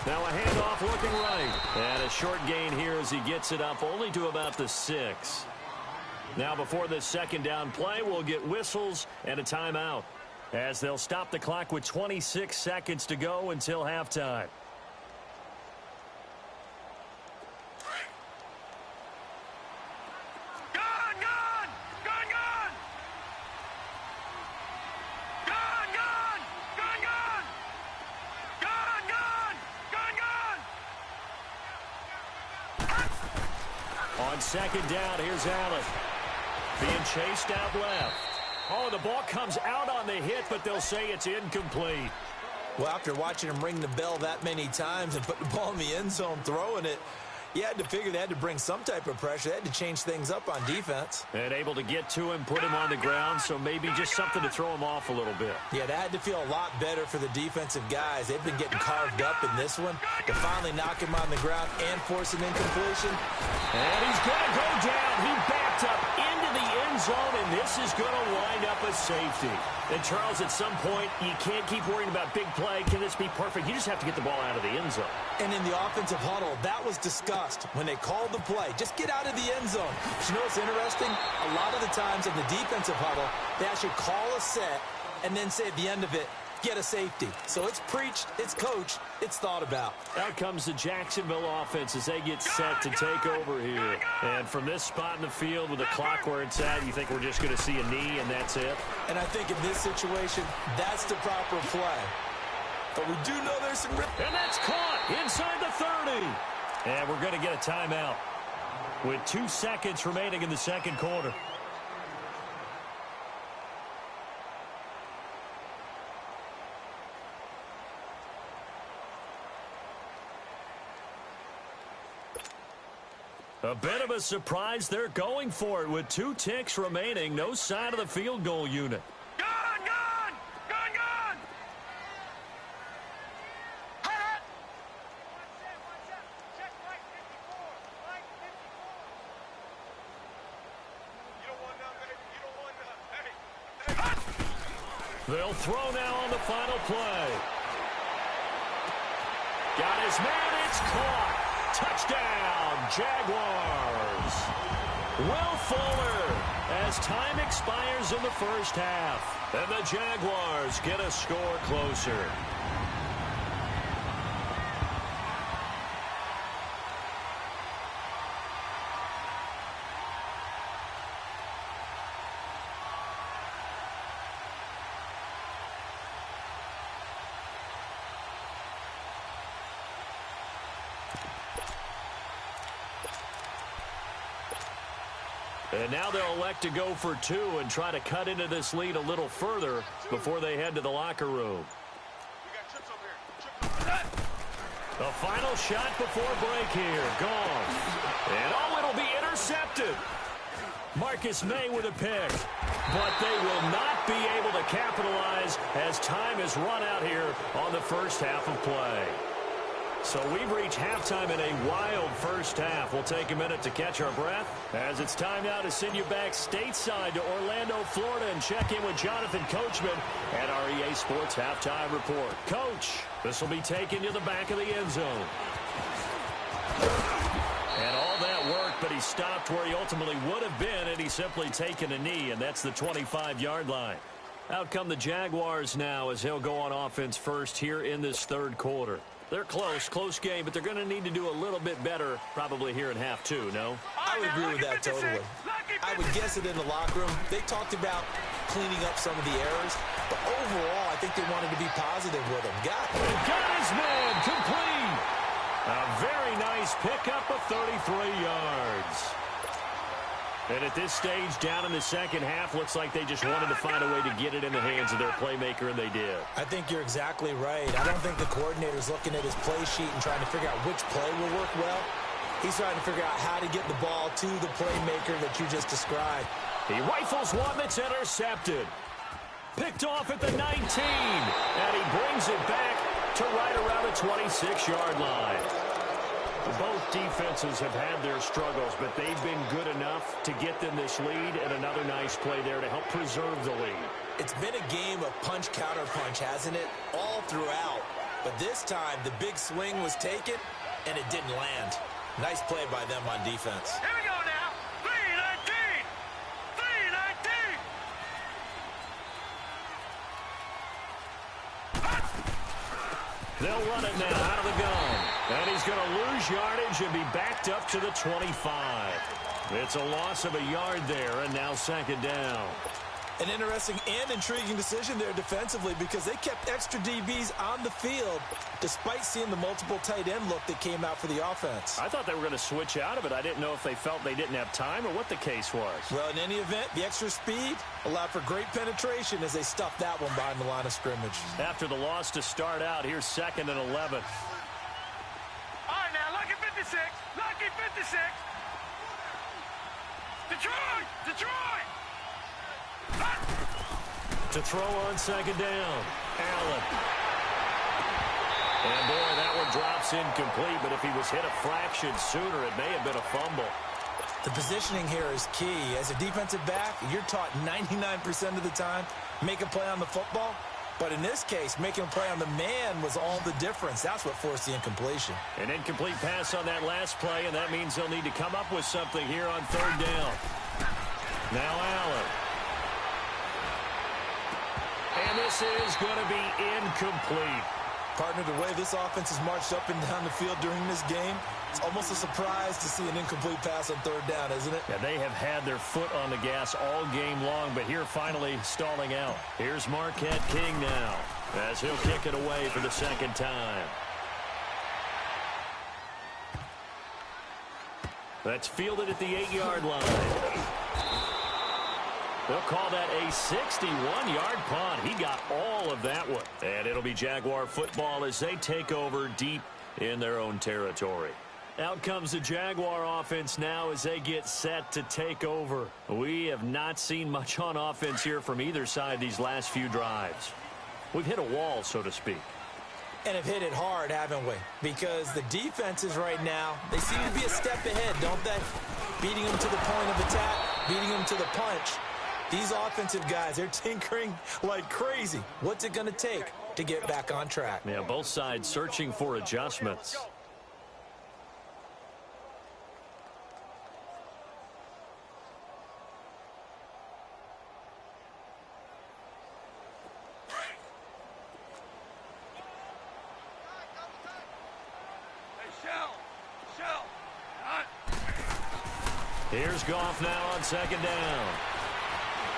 Now a handoff looking right. And a short gain here as he gets it up only to about the 6. Now before this second down play, we'll get whistles and a timeout as they'll stop the clock with 26 seconds to go until halftime. Second down, here's Allen. Being chased out left. Oh, the ball comes out on the hit, but they'll say it's incomplete.
Well, after watching him ring the bell that many times and put the ball in the end zone throwing it, you had to figure they had to bring some type of pressure. They had to change things up on defense.
And able to get to him, put him on the ground, so maybe just something to throw him off a little bit.
Yeah, that had to feel a lot better for the defensive guys. They've been getting carved up in this one. To finally knock him on the ground and force an incompletion.
And he's going to go down. He backed up into the end zone, and this is going to wind up a safety. And, Charles, at some point, you can't keep worrying about big play. Can this be perfect? You just have to get the ball out of the end zone.
And in the offensive huddle, that was discussed when they called the play. Just get out of the end zone. But you know what's interesting? A lot of the times in the defensive huddle, they actually call a set and then say at the end of it, get a safety. So it's preached, it's coached, it's thought about.
Out comes the Jacksonville offense as they get set to take over here. And from this spot in the field with the clock where it's at, you think we're just going to see a knee and that's it?
And I think in this situation, that's the proper play. But we do know there's some...
And that's caught inside the 30. And we're going to get a timeout with 2 seconds remaining in the second quarter. A bit of a surprise. They're going for it with 2 ticks remaining. No sign of the field goal unit. They'll throw now on the final play. Got his man. It's caught. Touchdown, Jaguars. Will Fuller as time expires in the first half. And the Jaguars get a score closer. And now they'll elect to go for two and try to cut into this lead a little further before they head to the locker room. The final shot before break here. Gone. And oh, it'll be intercepted. Marcus May with a pick. But they will not be able to capitalize as time has run out here on the first half of play. So we've reached halftime in a wild first half. We'll take a minute to catch our breath as it's time now to send you back stateside to Orlando, Florida, and check in with Jonathan Coachman at our EA Sports Halftime Report. Coach, this will be taken to the back of the end zone. And all that worked, but he stopped where he ultimately would have been, and he's simply taken a knee, and that's the 25-yard line. Out come the Jaguars now as he'll go on offense first here in this third quarter. They're close game, but they're going to need to do a little bit better probably here in half two, no?
I would agree with that totally. I would guess it in the locker room. They talked about cleaning up some of the errors, but overall, I think they wanted to be positive with him. Got
his man complete. A very nice pickup of 33 yards. And at this stage, down in the second half, looks like they just wanted to find a way to get it in the hands of their playmaker, and they did.
I think you're exactly right. I don't think the coordinator's looking at his play sheet and trying to figure out which play will work well. He's trying to figure out how to get the ball to the playmaker that you just described.
He rifles one that's intercepted. Picked off at the 19. And he brings it back to right around the 26-yard line. Both defenses have had their struggles, but they've been good enough to get them this lead, and another nice play there to help preserve the lead.
It's been a game of punch-counter-punch, hasn't it? All throughout. But this time, the big swing was taken, and it didn't land. Nice play by them on defense.
Here we go now. 3-19. 3-19.
They'll run it now out of the gun. And he's going to lose yardage and be backed up to the 25. It's a loss of a yard there, and now second down.
An interesting and intriguing decision there defensively because they kept extra DBs on the field despite seeing the multiple tight end look that came out for the offense.
I thought they were going to switch out of it. I didn't know if they felt they didn't have time or what the case was.
Well, in any event, the extra speed allowed for great penetration as they stuffed that one behind the line of scrimmage.
After the loss to start out, here's 2nd and 11.
All right, now, lucky 56. Lucky 56. Detroit! Detroit!
To throw on second down, Allen. And boy, that one drops incomplete, but if he was hit a fraction sooner, it may have been a fumble.
The positioning here is key. As a defensive back, you're taught 99% of the time, make a play on the football. But in this case, making a play on the man was all the difference. That's what forced the incompletion.
An incomplete pass on that last play, and that means they'll need to come up with something here on third down. Now Allen. And this is going to be incomplete.
Partner, the way this offense has marched up and down the field during this game, it's almost a surprise to see an incomplete pass on third down, isn't it?
Yeah, they have had their foot on the gas all game long, but here finally stalling out. Here's Marquette King now as he'll kick it away for the second time. That's fielded at the 8-yard line. They'll call that a 61-yard punt. He got all of that one. And it'll be Jaguar football as they take over deep in their own territory. Out comes the Jaguar offense now as they get set to take over. We have not seen much on offense here from either side these last few drives. We've hit a wall, so to speak.
And have hit it hard, haven't we? Because the defenses right now, they seem to be a step ahead, don't they? Beating them to the point of attack, beating them to the punch. These offensive guys, they're tinkering like crazy. What's it going to take to get back on track?
Yeah, both sides searching for adjustments. Here's Goff now on second down.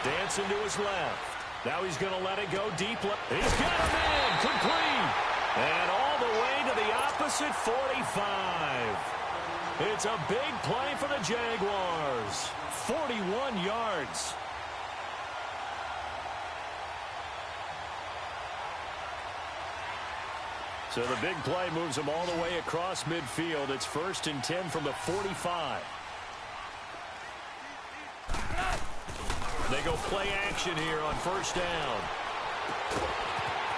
Dancing to his left. Now he's going to let it go deep left. He's got him in. Complete. And all the way to the opposite 45. It's a big play for the Jaguars. 41 yards. So the big play moves them all the way across midfield. It's 1st and 10 from the 45. They go play action here on 1st down.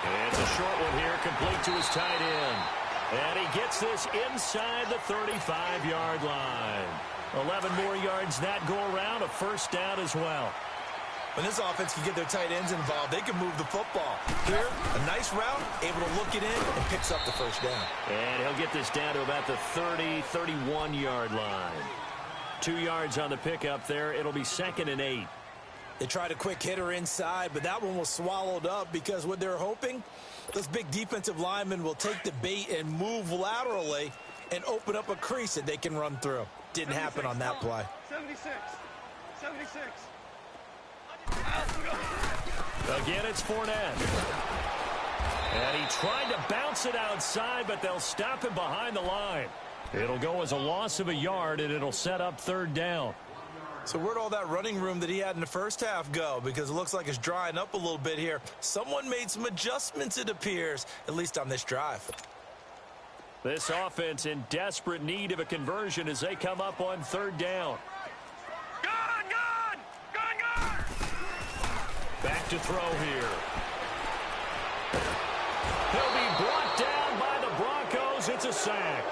And it's a short one here, complete to his tight end. And he gets this inside the 35-yard line. 11 more yards that go around, a 1st down as well.
When this offense can get their tight ends involved, they can move the football. Here, a nice route, able to look it in, and picks up the 1st down.
And he'll get this down to about the 30, 31-yard line. 2 yards on the pickup there. It'll be 2nd and 8.
They tried a quick hitter inside, but that one was swallowed up because what they're hoping, those big defensive linemen will take the bait and move laterally and open up a crease that they can run through. Didn't happen on that play.
76.
Again, it's Fournette. And he tried to bounce it outside, but they'll stop him behind the line. It'll go as a loss of a yard, and it'll set up 3rd down.
So where'd all that running room that he had in the first half go? Because it looks like it's drying up a little bit here. Someone made some adjustments, it appears, at least on this drive.
This offense in desperate need of a conversion as they come up on 3rd down.
Gone!
Back to throw here. He'll be brought down by the Broncos. It's a sack.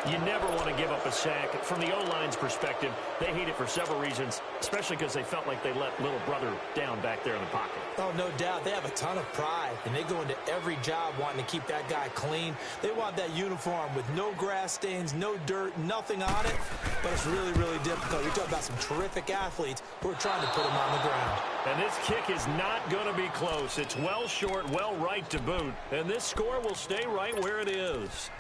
You never want to give up a sack. From the O-line's perspective, they hate it for several reasons, especially because they felt like they let little brother down back there in the pocket.
Oh, no doubt. They have a ton of pride, and they go into every job wanting to keep that guy clean. They want that uniform with no grass stains, no dirt, nothing on it, but it's really, really difficult. You're talking about some terrific athletes who are trying to put him on the ground.
And this kick is not going to be close. It's well short, well right to boot, and this score will stay right where it is.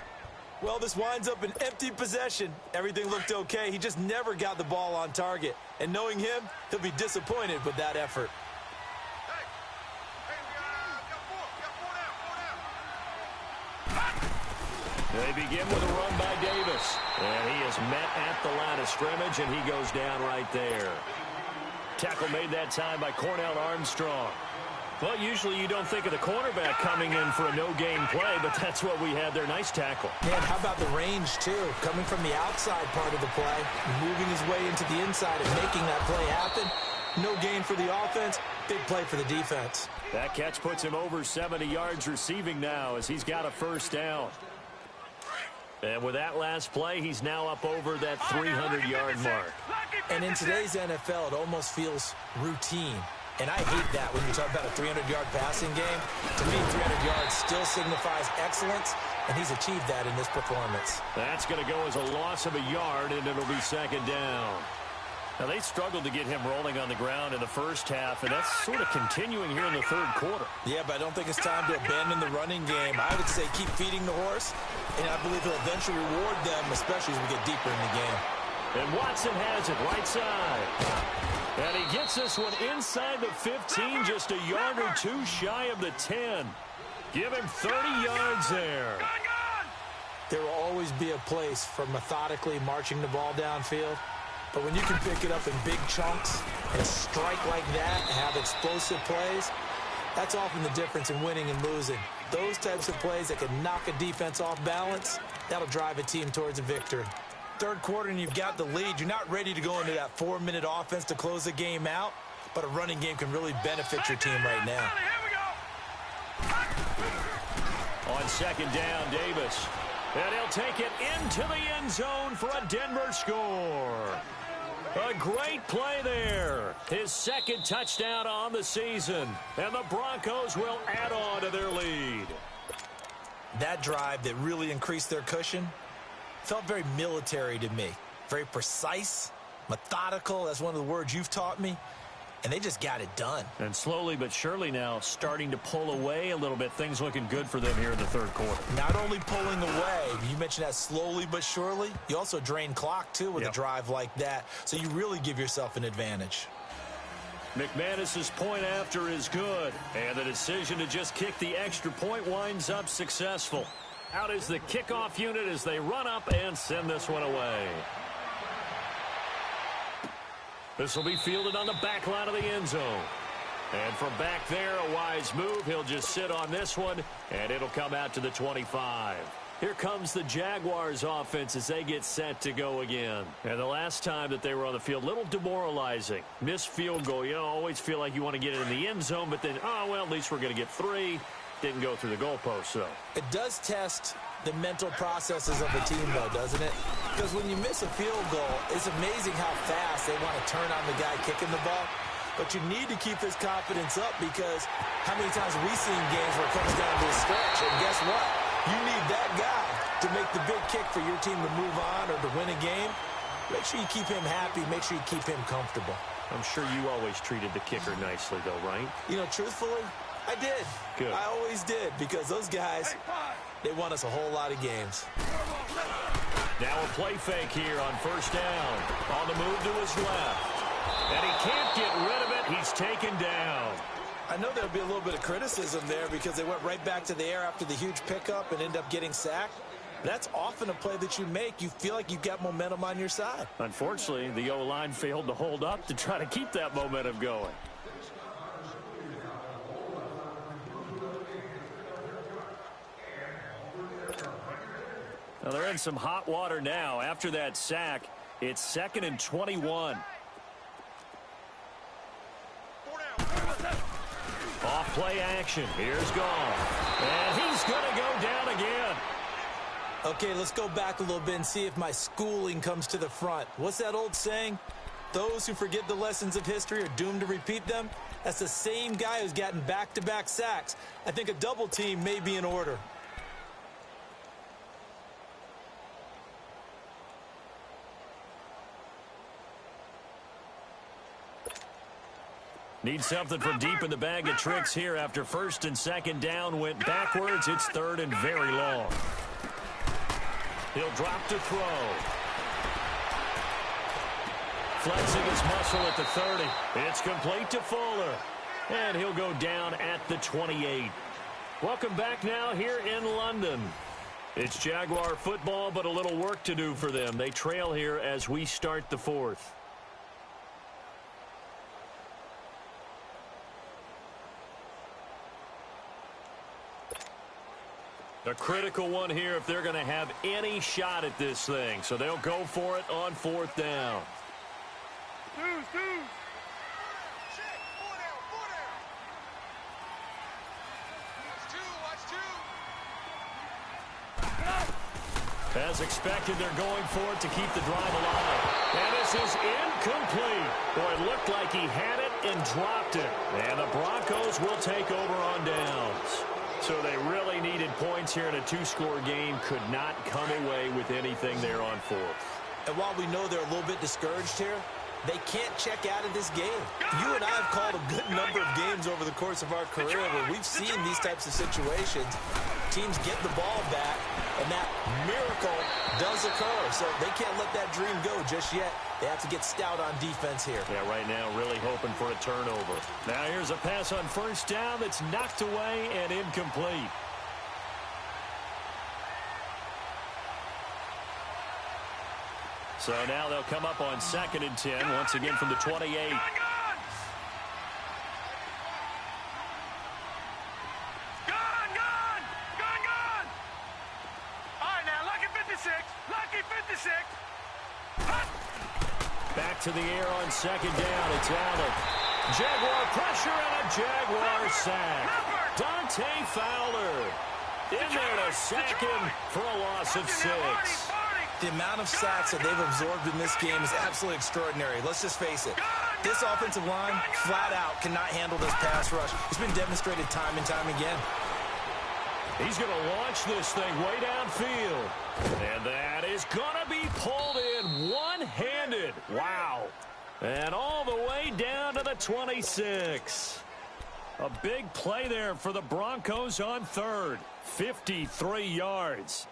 Well, this winds up an empty possession. Everything looked okay. He just never got the ball on target. And knowing him, he'll be disappointed with that effort.
They begin with a run by Davis. And he is met at the line of scrimmage, and he goes down right there. Tackle made that time by Cornell Armstrong. Well, usually you don't think of the cornerback coming in for a no-gain play, but that's what we had there. Nice tackle.
Man, how about the range, too? Coming from the outside part of the play, moving his way into the inside and making that play happen. No gain for the offense, big play for the defense.
That catch puts him over 70 yards receiving now as he's got a 1st down. And with that last play, he's now up over that 300-yard mark.
And in today's NFL, it almost feels routine. And I hate that when you talk about a 300-yard passing game. To me, 300 yards still signifies excellence, and he's achieved that in this performance.
That's going to go as a loss of a yard, and it'll be 2nd down. Now, they struggled to get him rolling on the ground in the first half, and that's sort of continuing here in the 3rd quarter.
Yeah, but I don't think it's time to abandon the running game. I would say keep feeding the horse, and I believe he'll eventually reward them, especially as we get deeper in the game.
And Watson has it right side. And he gets this one inside the 15, just a yard or two shy of the 10. Give him 30 yards there.
There will always be a place for methodically marching the ball downfield. But when you can pick it up in big chunks and strike like that and have explosive plays, that's often the difference in winning and losing. Those types of plays that can knock a defense off balance, that'll drive a team towards a victory. 3rd quarter and you've got the lead. You're not ready to go into that 4-minute offense to close the game out, but a running game can really benefit your team right now.
On 2nd down, Davis. And he'll take it into the end zone for a Denver score. A great play there. His second touchdown on the season. And the Broncos will add on to their lead.
That drive that really increased their cushion felt very military to me. Very precise, methodical. That's one of the words you've taught me. And they just got it done.
And slowly but surely now starting to pull away a little bit. Things looking good for them here in the third quarter.
Not only pulling away, you mentioned that slowly but surely. You also drain clock, too, with a drive like that. So you really give yourself an advantage.
McManus's point after is good. And the decision to just kick the extra point winds up successful. Out is the kickoff unit as they run up and send this one away. This will be fielded on the back line of the end zone. And from back there, a wise move. He'll just sit on this one, and it'll come out to the 25. Here comes the Jaguars offense as they get set to go again. And the last time that they were on the field, a little demoralizing. Missed field goal. You know, always feel like you want to get it in the end zone, but then, oh, well, at least we're going to get 3. Didn't go through the goalpost, though.
It does test the mental processes of the team, though, doesn't it? Because when you miss a field goal, it's amazing how fast they want to turn on the guy kicking the ball. But you need to keep his confidence up because how many times have we seen games where it comes down to a stretch? And guess what? You need that guy to make the big kick for your team to move on or to win a game. Make sure you keep him happy. Make sure you keep him comfortable.
I'm sure you always treated the kicker nicely, though, right?
You know, truthfully, I did.
Good.
I always did because those guys, they won us a whole lot of games.
Now a play fake here on first down. On the move to his left. And he can't get rid of it. He's taken down.
I know there'll be a little bit of criticism there because they went right back to the air after the huge pickup and end up getting sacked. That's often a play that you make. You feel like you've got momentum on your side.
Unfortunately, the O-line failed to hold up to try to keep that momentum going. Now they're in some hot water now. After that sack, it's 2nd and 21. Off play action. Here's Goff. And he's going to go down again.
Okay, let's go back a little bit and see if my schooling comes to the front. What's that old saying? Those who forget the lessons of history are doomed to repeat them. That's the same guy who's gotten back-to-back sacks. I think a double team may be in order.
Need something from deep in the bag of tricks here after 1st and 2nd down went backwards. It's 3rd and very long. He'll drop to throw. Flexing his muscle at the 30. It's complete to Fuller. And he'll go down at the 28. Welcome back now here in London. It's Jaguar football, but a little work to do for them. They trail here as we start the 4th. A critical one here if they're going to have any shot at this thing. So they'll go for it on 4th down. As expected, they're going for it to keep the drive alive. And this is incomplete. Boy, it looked like he had it and dropped it. And the Broncos will take over on downs. So they really needed points here in a 2-score game. Could not come away with anything there on 4th.
And while we know they're a little bit discouraged here, they can't check out of this game. You and I have called a good number of games over the course of our career where we've seen these types of situations. Teams get the ball back, and that miracle does occur. So they can't let that dream go just yet. They have to get stout on defense here.
Yeah, right now really hoping for a turnover. Now here's a pass on 1st down that's knocked away and incomplete. So now they'll come up on 2nd and 10, once again from the 28. Back to the air on 2nd down. It's Allen. Jaguar pressure and a Jaguar sack. Dante Fowler in there to sack him for a loss of 6.
The amount of sacks that they've absorbed in this game is absolutely extraordinary. Let's just face it. This offensive line, flat out, cannot handle this pass rush. It's been demonstrated time and time again.
He's going to launch this thing way downfield. And that is going to be pulled in one-handed. Wow. And all the way down to the 26. A big play there for the Broncos on third. 53 yards.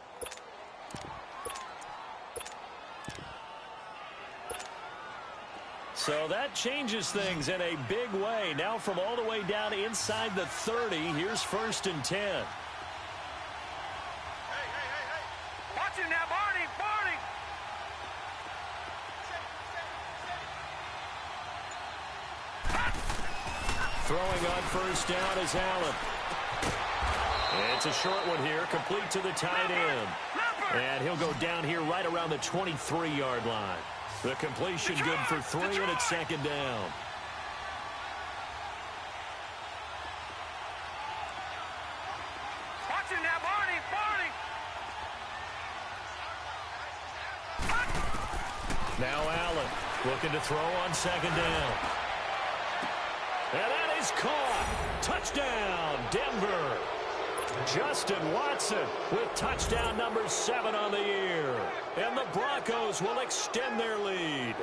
So that changes things in a big way. Now from all the way down inside the 30, here's 1st and 10.
Watch it now, Barney! Barney!
Throwing on 1st down is Allen. It's a short one here, complete to the tight end. And he'll go down here right around the 23-yard line. The completion good for 3, and it's 2nd down.
Watch it now, Barney! Barney!
Now Allen looking to throw on 2nd down. And that is caught. Touchdown, Denver. Justin Watson with touchdown number 7 on the year. And the Broncos will extend their lead.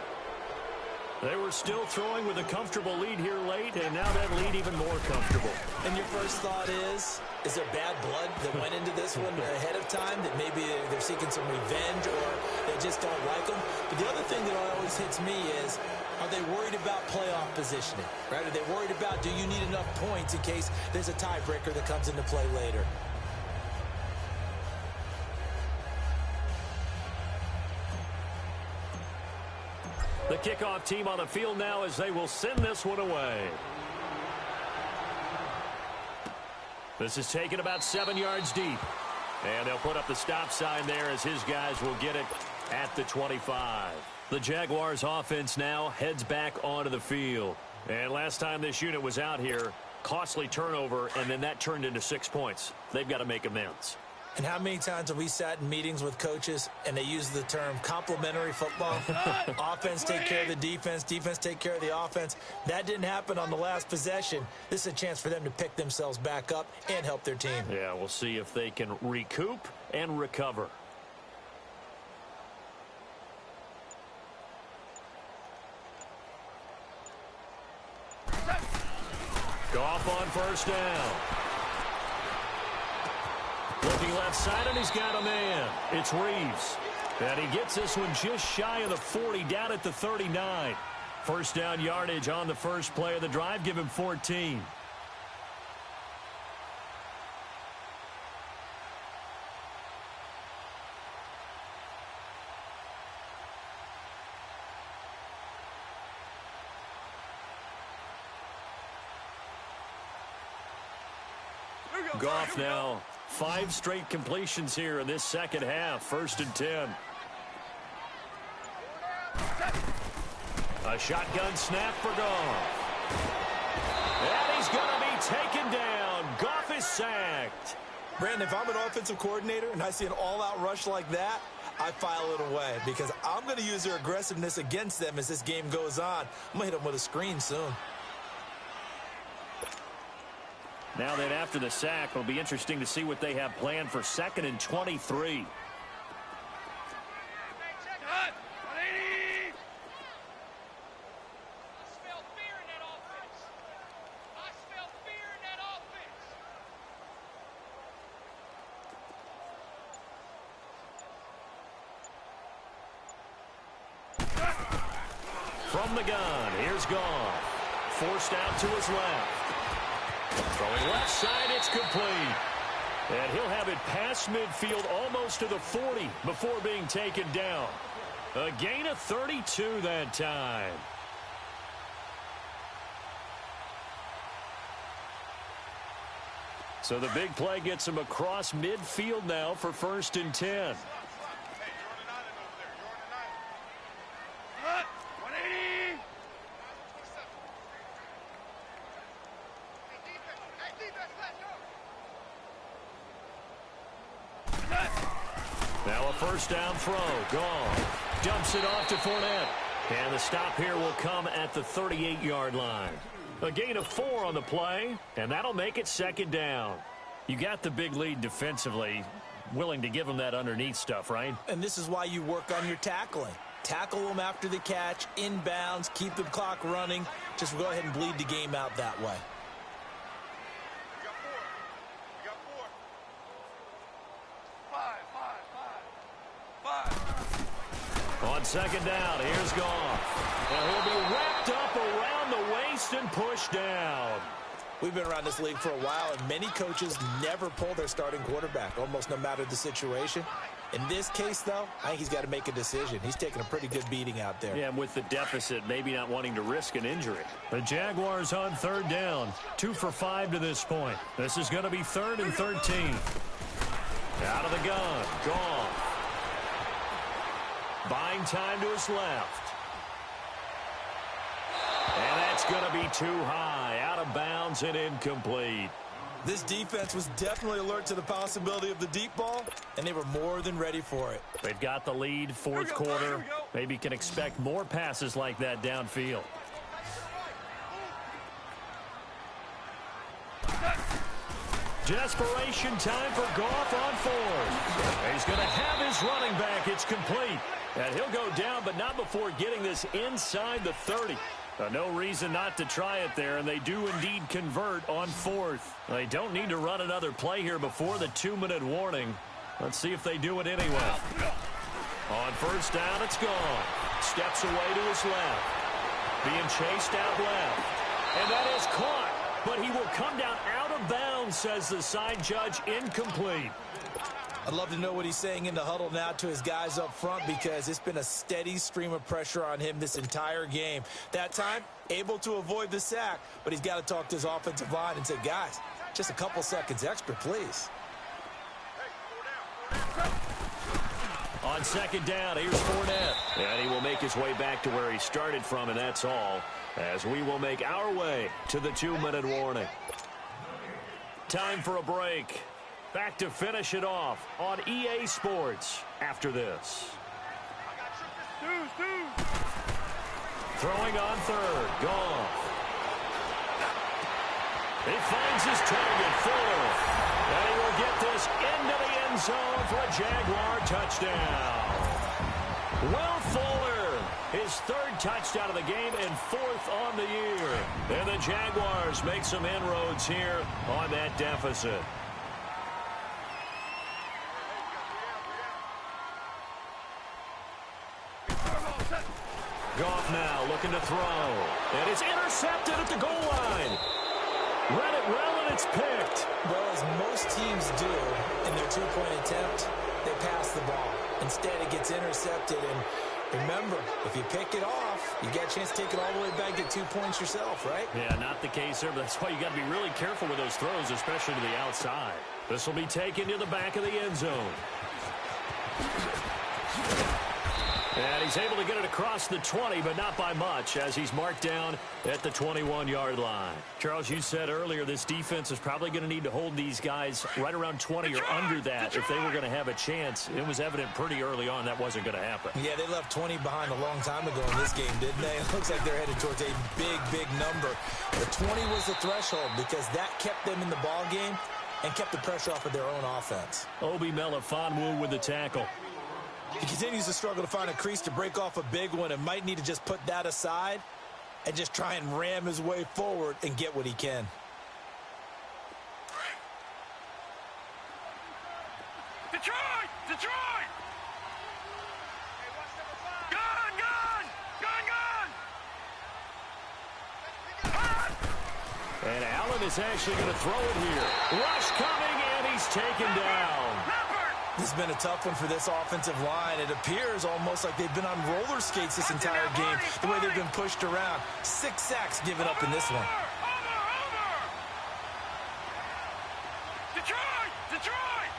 They were still throwing with a comfortable lead here late, and now that lead even more comfortable.
And your first thought is there bad blood that went into this one ahead of time, that maybe they're seeking some revenge or they just don't like them? But the other thing that always hits me is, are they worried about playoff positioning? Right? Are they worried about, do you need enough points in case there's a tiebreaker that comes into play later?
The kickoff team on the field now as they will send this one away. This is taken about 7 yards deep. And they'll put up the stop sign there as his guys will get it at the 25. The Jaguars offense now heads back onto the field. And last time this unit was out here, costly turnover, and then that turned into 6 points. They've got to make amends.
And how many times have we sat in meetings with coaches and they use the term complementary football? Offense take care of the defense, defense take care of the offense. That didn't happen on the last possession. This is a chance for them to pick themselves back up and help their team.
Yeah, we'll see if they can recoup and recover. Goff on 1st down. Looking left side, and he's got a man. It's Reeves. And he gets this one just shy of the 40, down at the 39. 1st down yardage on the first play of the drive. Give him 14. Goff now 5 straight completions here in this second half. 1st and 10. A shotgun snap for Goff. And he's going to be taken down. Goff is sacked.
Brandon, if I'm an offensive coordinator and I see an all-out rush like that, I file it away because I'm going to use their aggressiveness against them as this game goes on. I'm going to hit them with a screen soon.
Now that after the sack, it'll be interesting to see what they have planned for 2nd and 23. From the gun, here's Goff. Forced out to his left. Throwing left side, it's complete. And he'll have it past midfield almost to the 40 before being taken down. A gain of 32 that time. So the big play gets him across midfield now for 1st and 10. Now a first down throw. Gone. Dumps it off to Fournette. And the stop here will come at the 38-yard line. A gain of 4 on the play, and that'll make it second down. You got the big lead defensively. Willing to give them that underneath stuff, right?
And this is why you work on your tackling. Tackle them after the catch, inbounds, keep the clock running. Just go ahead and bleed the game out that way.
On second down, here's Goff. And he'll be wrapped up around the waist and pushed down.
We've been around this league for a while, and many coaches never pull their starting quarterback, almost no matter the situation. In this case, though, I think he's got to make a decision. He's taking a pretty good beating out there.
Yeah, and with the deficit, maybe not wanting to risk an injury. The Jaguars on third down. 2 for 5 to this point. This is going to be 3rd and 13. Out of the gun. Goff. Buying time to his left. And that's going to be too high. Out of bounds and incomplete.
This defense was definitely alert to the possibility of the deep ball, and they were more than ready for it.
They've got the lead, fourth quarter. Maybe can expect more passes like that downfield. Desperation time for Goff on 4th. He's going to have his running back. It's complete. And he'll go down, but not before getting this inside the 30. No reason not to try it there, and they do indeed convert on 4th. They don't need to run another play here before the 2-minute warning. Let's see if they do it anyway. On first down, it's gone. Steps away to his left. Being chased out left. And that is caught, but he will come down out of bounds, says the side judge. Incomplete.
I'd love to know what he's saying in the huddle now to his guys up front, because it's been a steady stream of pressure on him this entire game. That time, able to avoid the sack, but he's got to talk to his offensive line and say, guys, just a couple seconds extra, please.
On second down, here's Fournette. And he will make his way back to where he started from, and that's all, as we will make our way to the 2-minute warning. Time for a break. Back to finish it off on EA Sports after this. Throwing on 3rd. Goff. He finds his target, Fuller. And he will get this into the end zone for a Jaguar touchdown. Will Fuller, his 3rd touchdown of the game and 4th on the year. And the Jaguars make some inroads here on that deficit. Goff now looking to throw. And it's intercepted at the goal line. Read it well, and it's picked.
Well, as most teams do in their 2-point attempt, they pass the ball. Instead, it gets intercepted. And remember, if you pick it off, you get a chance to take it all the way back, get 2 points yourself, right?
Yeah, not the case there, but that's why you got to be really careful with those throws, especially to the outside. This will be taken to the back of the end zone. And he's able to get it across the 20, but not by much, as he's marked down at the 21-yard line. Charles, you said earlier this defense is probably going to need to hold these guys right around 20 or under that if they were going to have a chance. It was evident pretty early on that wasn't going to happen.
Yeah, they left 20 behind a long time ago in this game, didn't they? It looks like they're headed towards a big, big number. The 20 was the threshold because that kept them in the ball game and kept the pressure off of their own offense.
Obi Melifonwu with the tackle.
He continues to struggle to find a crease to break off a big one and might need to just put that aside and just try and ram his way forward and get what he can.
Detroit! Detroit! Gun! Gun! Gun! Gun!
And Allen is actually going to throw it here. Rush coming, and he's taken down.
This has been a tough one for this offensive line. It appears almost like they've been on roller skates this entire game, the way they've been pushed around. 6 sacks given up in this one.
Detroit! Detroit!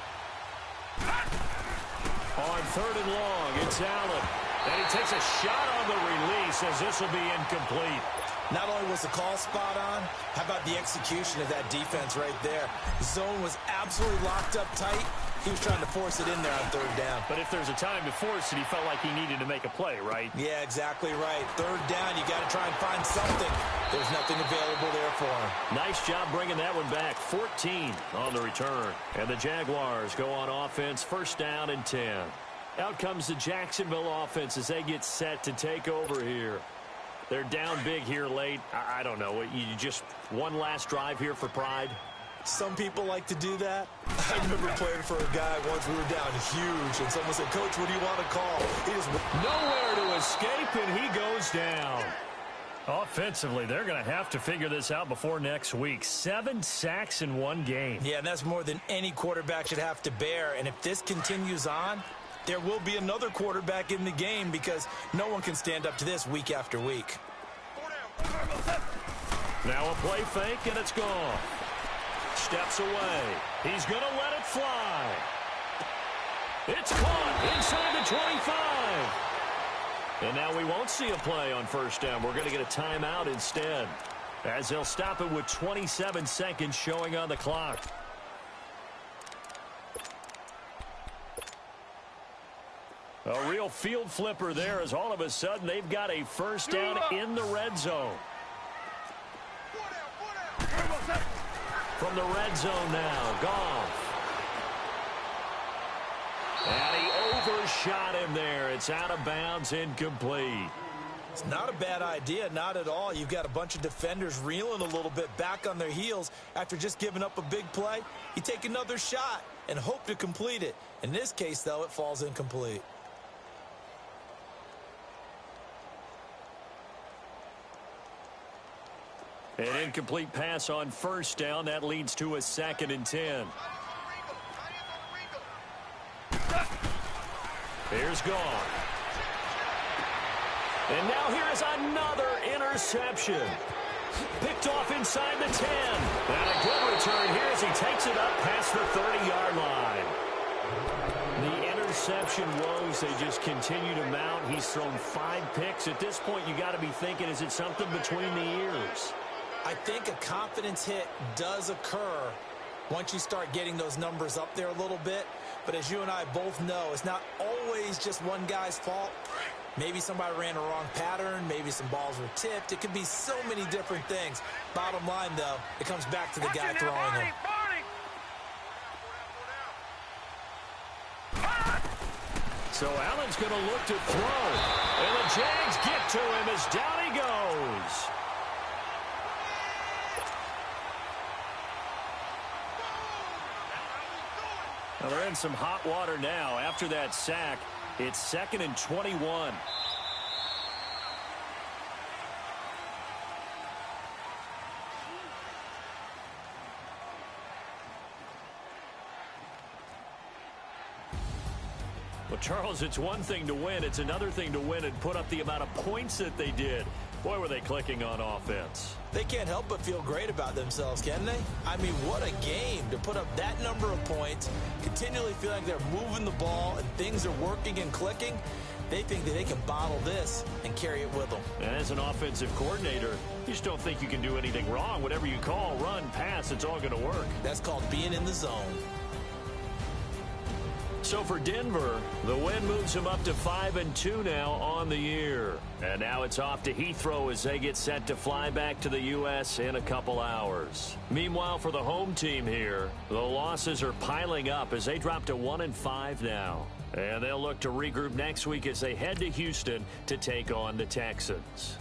On 3rd and long, it's Allen. And he takes a shot on the release, as this will be incomplete.
Not only was the call spot on, how about the execution of that defense right there? Zone was absolutely locked up tight. He was trying to force it in there on third down.
But if there's a time to force it, he felt like he needed to make a play, right?
Yeah, exactly right. Third down, you got to try and find something. There's nothing available there for him.
Nice job bringing that one back. 14 on the return. And the Jaguars go on offense, first down and 10. Out comes the Jacksonville offense as they get set to take over here. They're down big here late. I don't know. You just one last drive here for pride?
Some people like to do that. I remember playing for a guy once. We were down huge, and someone said, "Coach, what do you want to call?" He just
nowhere to escape, and he goes down. Offensively, they're going to have to figure this out before next week. 7 sacks in one game.
Yeah, and that's more than any quarterback should have to bear. And if this continues on, there will be another quarterback in the game because no one can stand up to this week after week.
Now a play fake, and it's gone. Steps away. He's going to let it fly. It's caught inside the 25. And now we won't see a play on first down. We're going to get a timeout instead, as they'll stop it with 27 seconds showing on the clock. A real field flipper there, as all of a sudden they've got a first down in the red zone. From the red zone now, Goff. And he overshot him there. It's out of bounds, incomplete.
It's not a bad idea, not at all. You've got a bunch of defenders reeling a little bit back on their heels after just giving up a big play. You take another shot and hope to complete it. In this case, though, it falls incomplete.
An incomplete pass on first down. That leads to a 2nd and 10. Here's Goff. And now here is another interception. Picked off inside the 10. And a good return here as he takes it up past the 30-yard line. The interception woes, they just continue to mount. He's thrown 5 picks. At this point, you got to be thinking, is it something between the ears?
I think a confidence hit does occur once you start getting those numbers up there a little bit. But as you and I both know, it's not always just one guy's fault. Maybe somebody ran a wrong pattern. Maybe some balls were tipped. It could be so many different things. Bottom line, though, it comes back to the guy throwing them.
So Allen's going to look to throw. And the Jags get to him as down he goes. Well, they're in some hot water now. After that sack, it's 2nd and 21. Well, Charles, it's one thing to win. It's another thing to win and put up the amount of points that they did. Boy, were they clicking on offense.
They can't help but feel great about themselves, can they? I mean, what a game to put up that number of points, continually feel like they're moving the ball and things are working and clicking. They think that they can bottle this and carry it with them.
And as an offensive coordinator, you just don't think you can do anything wrong. Whatever you call, run, pass, it's all going to work.
That's called being in the zone.
So for Denver, the win moves them up to 5-2 now on the year. And now it's off to Heathrow as they get set to fly back to the U.S. in a couple hours. Meanwhile, for the home team here, the losses are piling up as they drop to 1-5 now. And they'll look to regroup next week as they head to Houston to take on the Texans.